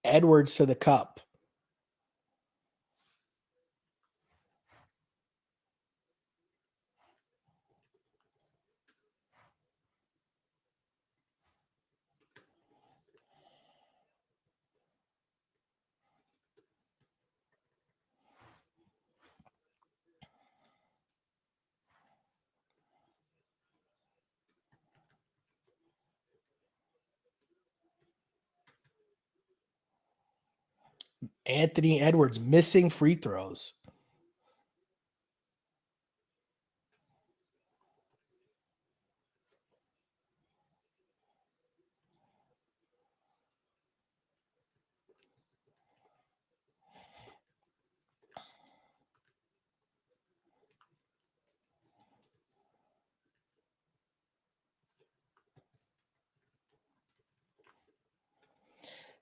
Edwards to the cup. Anthony Edwards missing free throws.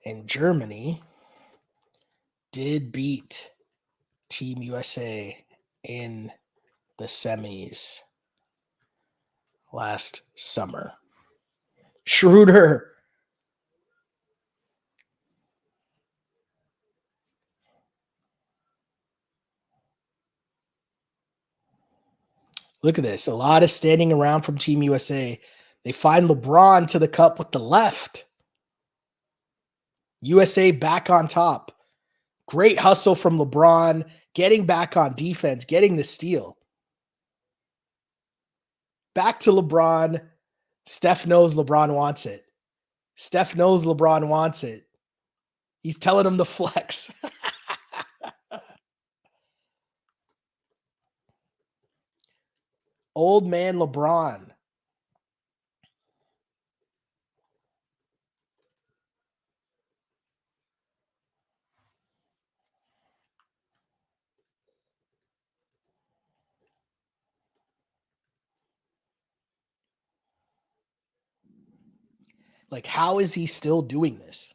And Germany did beat Team USA in the semis last summer. Schroeder. Look at this. A lot of standing around from Team USA. They find LeBron to the cup with the left. USA back on top. Great hustle from LeBron, getting back on defense, getting the steal. Back to LeBron. Steph knows LeBron wants it. Steph knows LeBron wants it. He's telling him to flex. Old man LeBron. Like, how is he still doing this?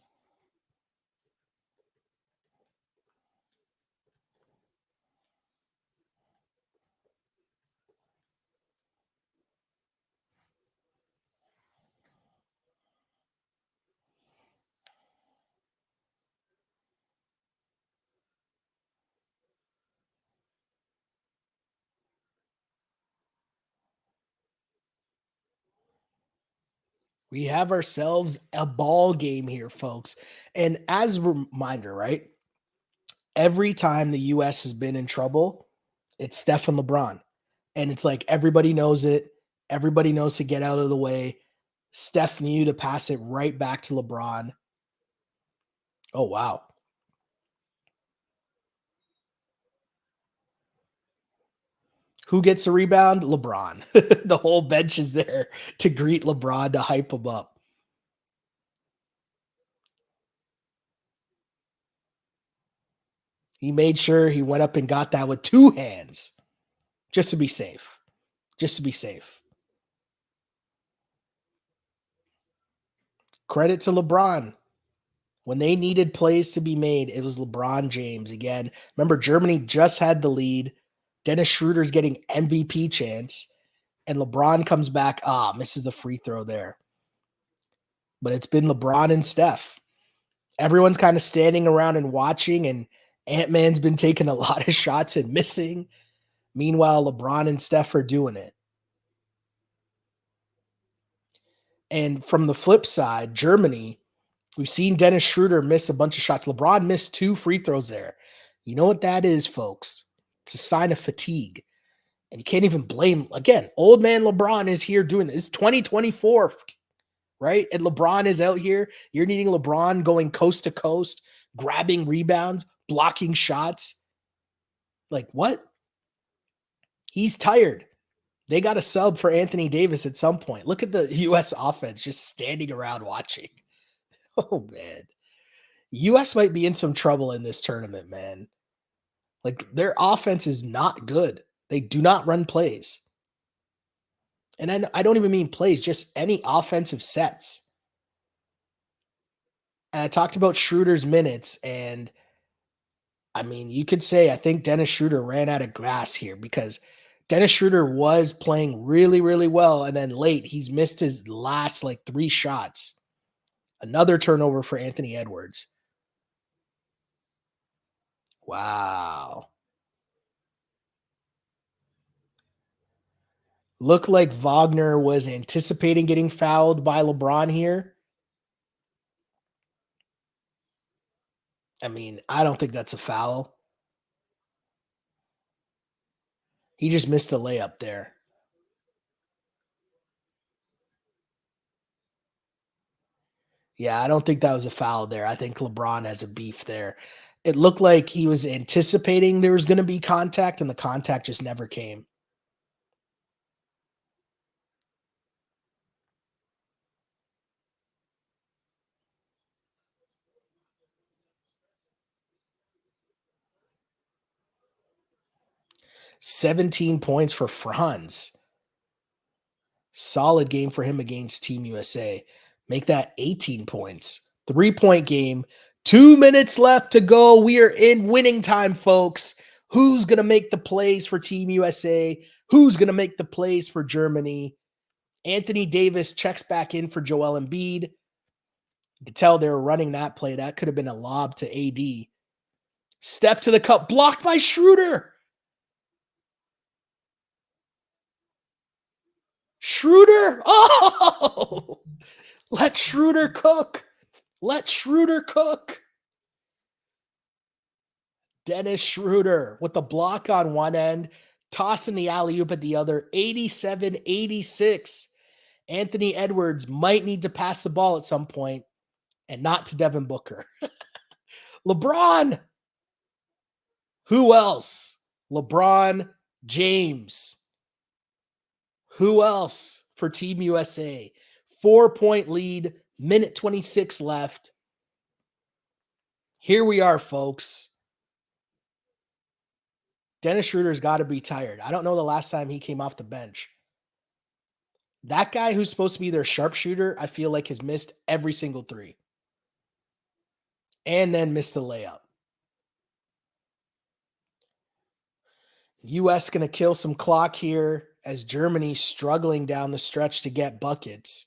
We have ourselves a ball game here, folks. And as a reminder, right? Every time the US has been in trouble, it's Steph and LeBron. And it's like everybody knows it. Everybody knows to get out of the way. Steph knew to pass it right back to LeBron. Oh, wow. Who gets a rebound? LeBron. The whole bench is there to greet LeBron, to hype him up. He made sure he went up and got that with two hands just to be safe. Just to be safe. Credit to LeBron. When they needed plays to be made, it was LeBron James again. Remember, Germany just had the lead. Dennis Schroeder's getting MVP chance, and LeBron comes back. Misses the free throw there. But it's been LeBron and Steph. Everyone's kind of standing around and watching, and Ant-Man's been taking a lot of shots and missing. Meanwhile, LeBron and Steph are doing it. And from the flip side, Germany We've seen Dennis Schroeder miss a bunch of shots. LeBron missed 2 free throws there. You know what that is, folks? It's a sign of fatigue. And you can't even blame, again, old man LeBron is here doing this. It's 2024, right? And LeBron is out here. You're needing LeBron going coast to coast, grabbing rebounds, blocking shots. Like, what? He's tired. They got a sub for Anthony Davis at some point. Look at the U.S. offense just standing around watching. Oh, man. U.S. might be in some trouble in this tournament, man. Like, their offense is not good. They do not run plays. And I don't even mean plays, just any offensive sets. And I talked about Schroeder's minutes, and I mean, you could say I think Dennis Schroeder ran out of grass here because Dennis Schroeder was playing really, really well. And then late, he's missed his last like 3 shots. Another turnover for Anthony Edwards. Wow. Looked like Wagner was anticipating getting fouled by LeBron here. I mean, I don't think that's a foul. He just missed the layup there. Yeah, I don't think that was a foul there. I think LeBron has a beef there. It looked like he was anticipating there was going to be contact, and the contact just never came. "17 points for Franz. Solid game for him against Team USA. Make that 18 points. 3-point game. 2 minutes left to go. We are in winning time, folks. Who's going to make the plays for Team USA? Who's going to make the plays for Germany? Anthony Davis checks back in for Joel Embiid. You could tell they were running that play. That could have been a lob to AD. Steph to the cup. Blocked by Schroeder. Schroeder. Oh, let Schroeder cook. Let Schroeder cook. Dennis Schroeder with the block on one end, tossing the alley-oop at the other. 87-86. Anthony Edwards might need to pass the ball at some point, and not to Devin Booker. LeBron. Who else? LeBron James. Who else for Team USA? 4-point lead, minute 26 left. Here we are, folks. Dennis Schroeder's got to be tired. I don't know the last time he came off the bench. That guy who's supposed to be their sharpshooter, I feel like has missed every single 3. And then missed the layup. US going to kill some clock here as Germany's struggling down the stretch to get buckets.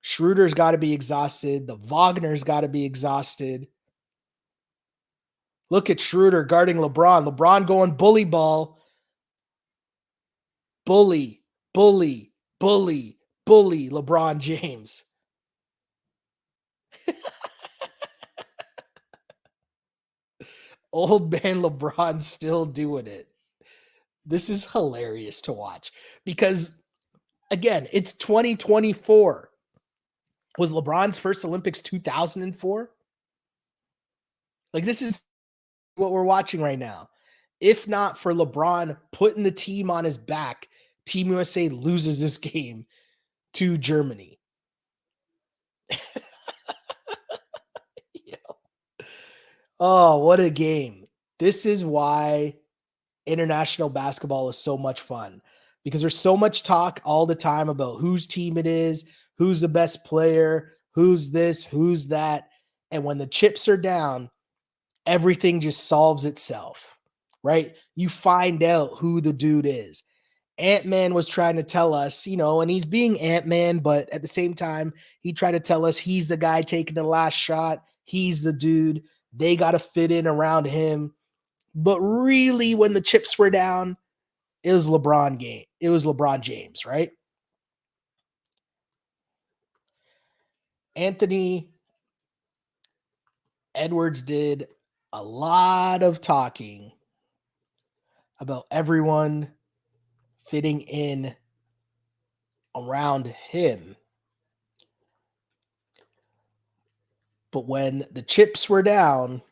Schroeder's got to be exhausted. The Wagner's got to be exhausted. Look at Schroeder guarding LeBron. LeBron going bully ball. Bully, bully, bully, bully LeBron James. Old man LeBron still doing it. This is hilarious to watch because, again, it's 2024. Was LeBron's first Olympics 2004? Like, this is what we're watching right now. If not for LeBron putting the team on his back, Team USA loses this game to Germany. Oh, what a game. This is why international basketball is so much fun, because there's so much talk all the time about whose team it is, who's the best player, who's this, who's that. And when the chips are down, everything just solves itself, right? You find out who the dude is. Ant-Man was trying to tell us, and he's being Ant-Man, but at the same time, he tried to tell us he's the guy taking the last shot. He's the dude. They got to fit in around him. But really, when the chips were down, it was LeBron game. It was LeBron James, right? Anthony Edwards did a lot of talking about everyone fitting in around him. But when the chips were down,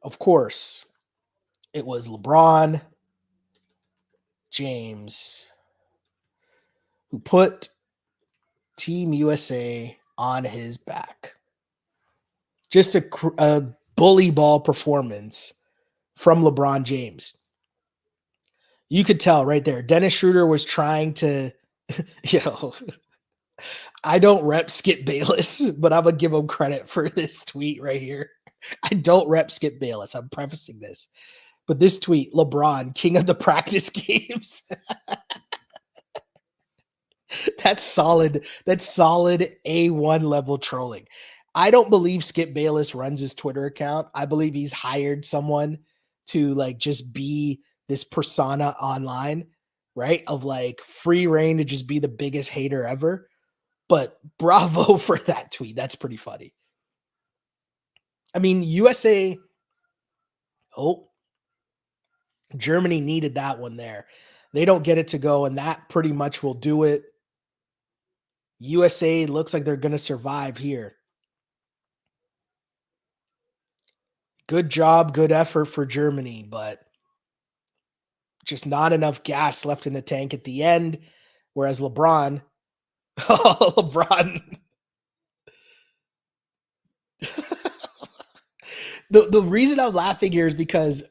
of course, it was LeBron James who put Team USA on his back. Just a bully ball performance from LeBron James. You could tell right there. Dennis Schroeder was trying to, I don't rep Skip Bayless, but I'm going to give him credit for this tweet right here. I don't rep Skip Bayless. I'm prefacing this. But this tweet, LeBron, king of the practice games. That's solid. That's solid A1 level trolling. I don't believe Skip Bayless runs his Twitter account. I believe he's hired someone to like just be this persona online, right? Of like free reign to just be the biggest hater ever. But bravo for that tweet. That's pretty funny. I mean, USA, Germany needed that one there. They don't get it to go, and that pretty much will do it. USA looks like they're going to survive here. Good job, good effort for Germany, but just not enough gas left in the tank at the end. Whereas LeBron, LeBron. The reason I'm laughing here is because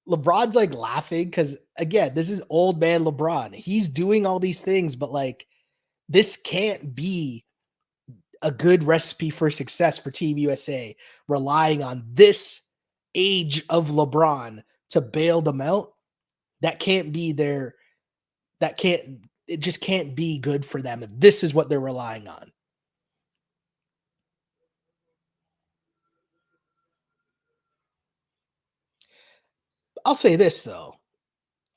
LeBron's like laughing because, again, this is old man LeBron. He's doing all these things, but like this can't be a good recipe for success for Team USA, relying on this age of LeBron to bail them out. That can't be it just can't be good for them if this is what they're relying on. I'll say this though.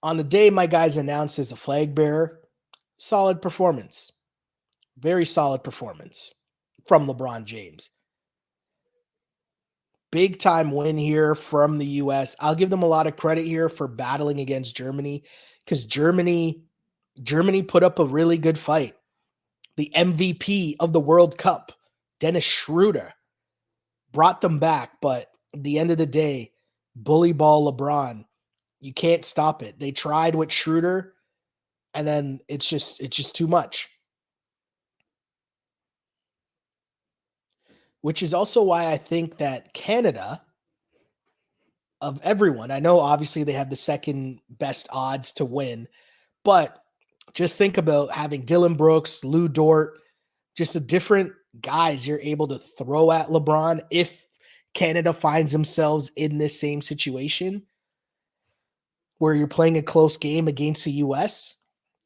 On the day my guys announced as a flag bearer, solid performance. Very solid performance from LeBron James. Big time win here from the US. I'll give them a lot of credit here for battling against Germany because Germany put up a really good fight. The MVP of the World Cup, Dennis Schroeder, brought them back, but at the end of the day, bully ball LeBron, you can't stop it. They tried with Schroeder, and then it's just too much. Which is also why I think that Canada, of everyone, I know obviously they have the second best odds to win, but just think about having Dylan Brooks, Lou Dort, just a different guys you're able to throw at LeBron if Canada finds themselves in this same situation where you're playing a close game against the US.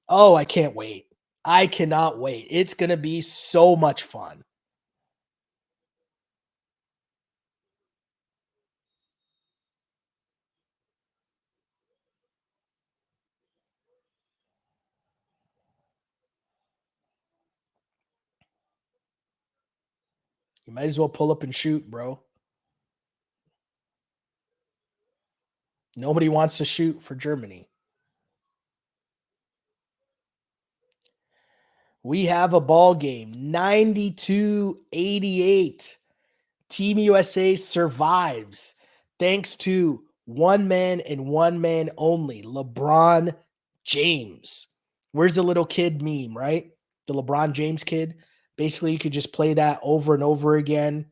Oh, I can't wait. I cannot wait. It's going to be so much fun. You might as well pull up and shoot, bro. Nobody wants to shoot for Germany. We have a ball game, 92-88. Team USA survives thanks to one man and one man only, LeBron James. Where's the little kid meme, right? The LeBron James kid. Basically, you could just play that over and over again.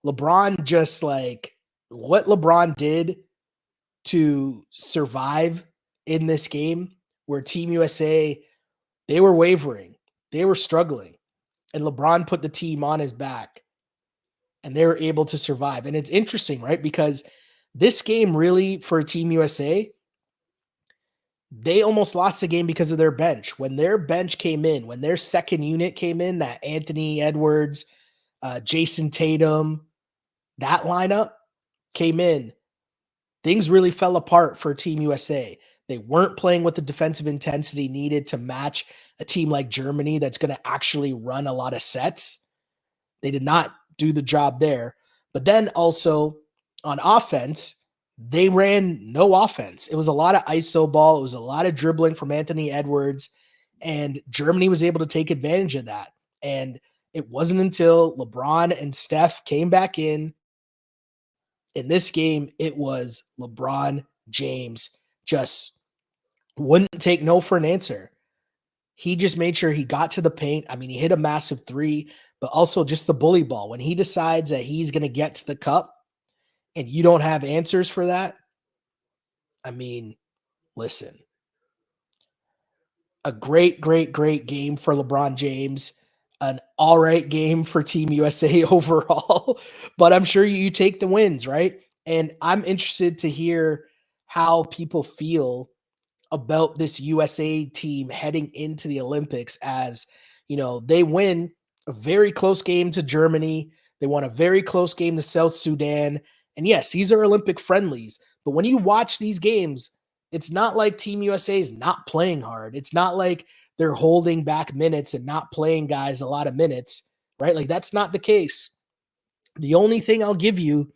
LeBron just like what LeBron did to survive in this game where Team USA, they were wavering, they were struggling, and LeBron put the team on his back and they were able to survive. And it's interesting, right? Because this game really for Team USA, they almost lost the game because of their bench. When their bench came in, when their second unit came in, that Anthony Edwards, Jason Tatum, that lineup came in, things really fell apart for Team USA. They weren't playing with the defensive intensity needed to match a team like Germany that's going to actually run a lot of sets. They did not do the job there. But then also on offense, they ran no offense. It was a lot of ISO ball. It was a lot of dribbling from Anthony Edwards. And Germany was able to take advantage of that. And it wasn't until LeBron and Steph came back in this game, it was LeBron James just wouldn't take no for an answer. He just made sure he got to the paint. I mean, he hit a massive three, but also just the bully ball. When he decides that he's going to get to the cup and you don't have answers for that, I mean, listen, a great, great, great game for LeBron James, an all right game for Team USA overall, but I'm sure you take the wins, right? And I'm interested to hear how people feel about this USA team heading into the Olympics as, they win a very close game to Germany. They won a very close game to South Sudan. And yes, these are Olympic friendlies. But when you watch these games, it's not like Team USA is not playing hard. It's not like they're holding back minutes and not playing guys a lot of minutes, right? Like that's not the case. The only thing I'll give you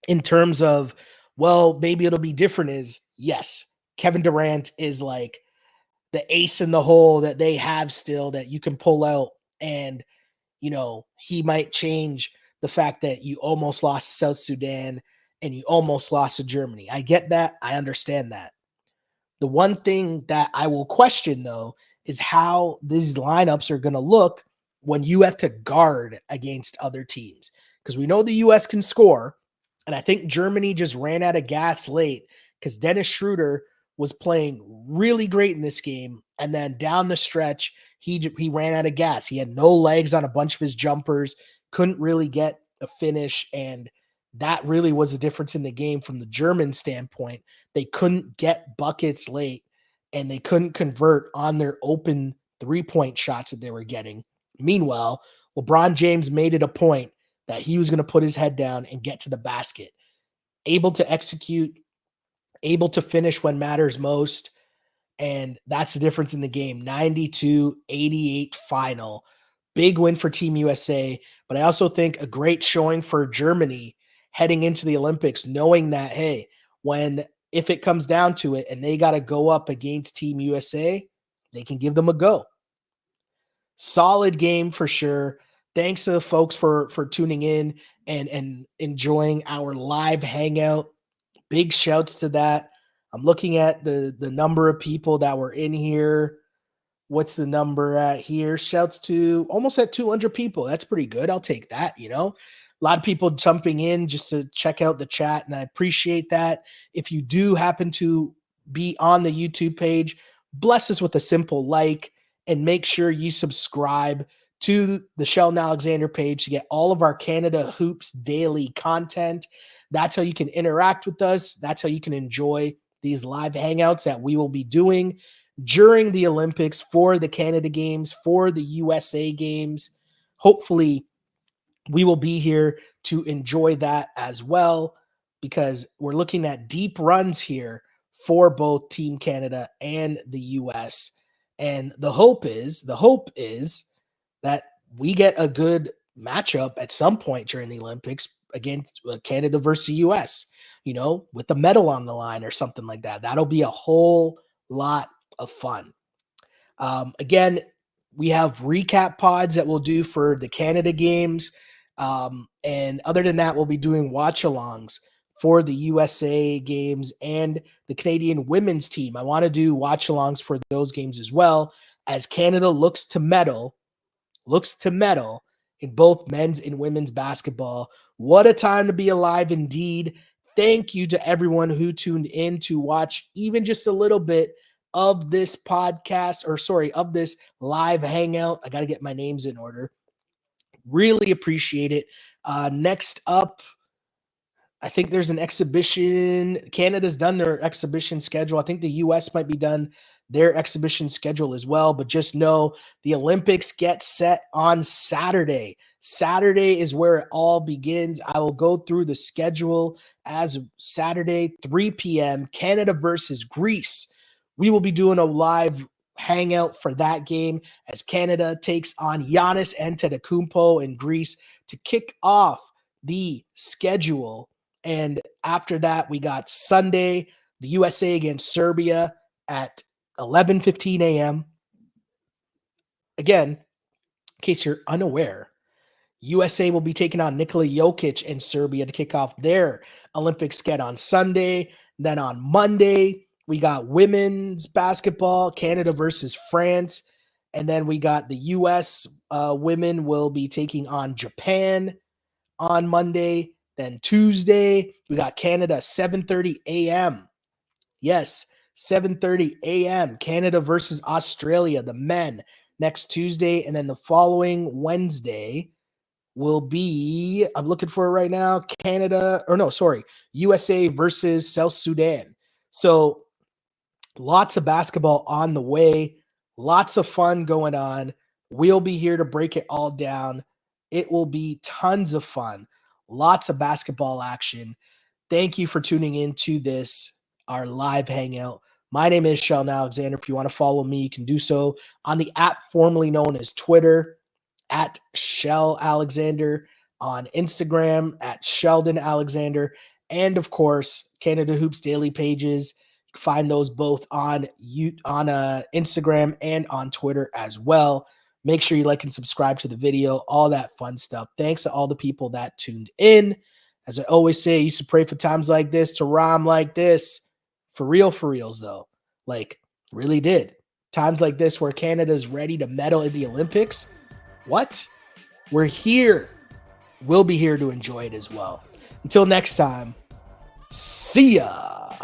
in terms of, well, maybe it'll be different is yes, Kevin Durant is like the ace in the hole that they have still that you can pull out. And, he might change the fact that you almost lost to South Sudan and you almost lost to Germany. I get that. I understand that. The one thing that I will question, though, is how these lineups are going to look when you have to guard against other teams. Because we know the U.S. can score, and I think Germany just ran out of gas late because Dennis Schroeder was playing really great in this game. And then down the stretch, he ran out of gas. He had no legs on a bunch of his jumpers, couldn't really get a finish. And that really was the difference in the game from the German standpoint. They couldn't get buckets late and they couldn't convert on their open 3-point shots that they were getting. Meanwhile, LeBron James made it a point that he was going to put his head down and get to the basket, able to execute, able to finish when matters most. And that's the difference in the game. 92-88 final. Big win for Team USA. But I also think a great showing for Germany heading into the Olympics, knowing that, hey, if it comes down to it and they got to go up against Team USA, they can give them a go. Solid game for sure. Thanks to the folks for tuning in and enjoying our live hangout. Big shouts to that. I'm looking at the number of people that were in here. What's the number at here? Shouts to almost at 200 people. That's pretty good. I'll take that, A lot of people jumping in just to check out the chat, and I appreciate that. If you do happen to be on the YouTube page, bless us with a simple like and make sure you subscribe to the Sheldon Alexander page to get all of our Canada Hoops daily content. That's how you can interact with us. That's how you can enjoy these live hangouts that we will be doing during the Olympics, for the Canada games, for the USA games. Hopefully, we will be here to enjoy that as well, because we're looking at deep runs here for both Team Canada and the US. And the hope is that we get a good matchup at some point during the Olympics against Canada versus US, with the medal on the line or something like that. That'll be a whole lot of fun. Again, we have recap pods that we'll do for the Canada games. And other than that, we'll be doing watch-alongs for the USA games and the Canadian women's team. I want to do watch-alongs for those games as well, as Canada looks to medal in both men's and women's basketball. What a time to be alive indeed. Thank you to everyone who tuned in to watch even just a little bit of this podcast, of this live hangout. I got to get my names in order. Really appreciate it. Next up, I think there's an exhibition. Canada's done their exhibition schedule. I think the US might be done their exhibition schedule as well. But just know the Olympics get set on Saturday, Saturday is where it all begins. I will go through the schedule as Saturday, 3 p.m., Canada versus Greece. We will be doing a live hangout for that game as Canada takes on Giannis Antetokounmpo in Greece to kick off the schedule. And after that, we got Sunday, the USA against Serbia at 11:15 a.m. Again, in case you're unaware, USA will be taking on Nikola Jokic in Serbia to kick off their Olympic sked on Sunday. Then on Monday, we got women's basketball, Canada versus France. And then we got the U.S. Women will be taking on Japan on Monday. Then Tuesday, we got Canada 7:30 a.m. Yes, 7:30 a.m. Canada versus Australia, the men next Tuesday. And then the following Wednesday will be, I'm looking for it right now, USA versus South Sudan. So lots of basketball on the way, lots of fun going on. We'll be here to break it all down. It will be tons of fun, lots of basketball action. Thank you for tuning into this, our live hangout. My name is Sheldon Alexander. If you want to follow me, you can do so on the app formerly known as Twitter, at Shell Alexander, on Instagram at Sheldon Alexander, and of course, Canada Hoops Daily pages. You can find those both on Instagram and on Twitter as well. Make sure you like and subscribe to the video, all that fun stuff. Thanks to all the people that tuned in. As I always say, I used to pray for times like this to rhyme like this. For reals though. Like, really did. Times like this where Canada's ready to medal in the Olympics. What? We're here. We'll be here to enjoy it as well. Until next time, see ya.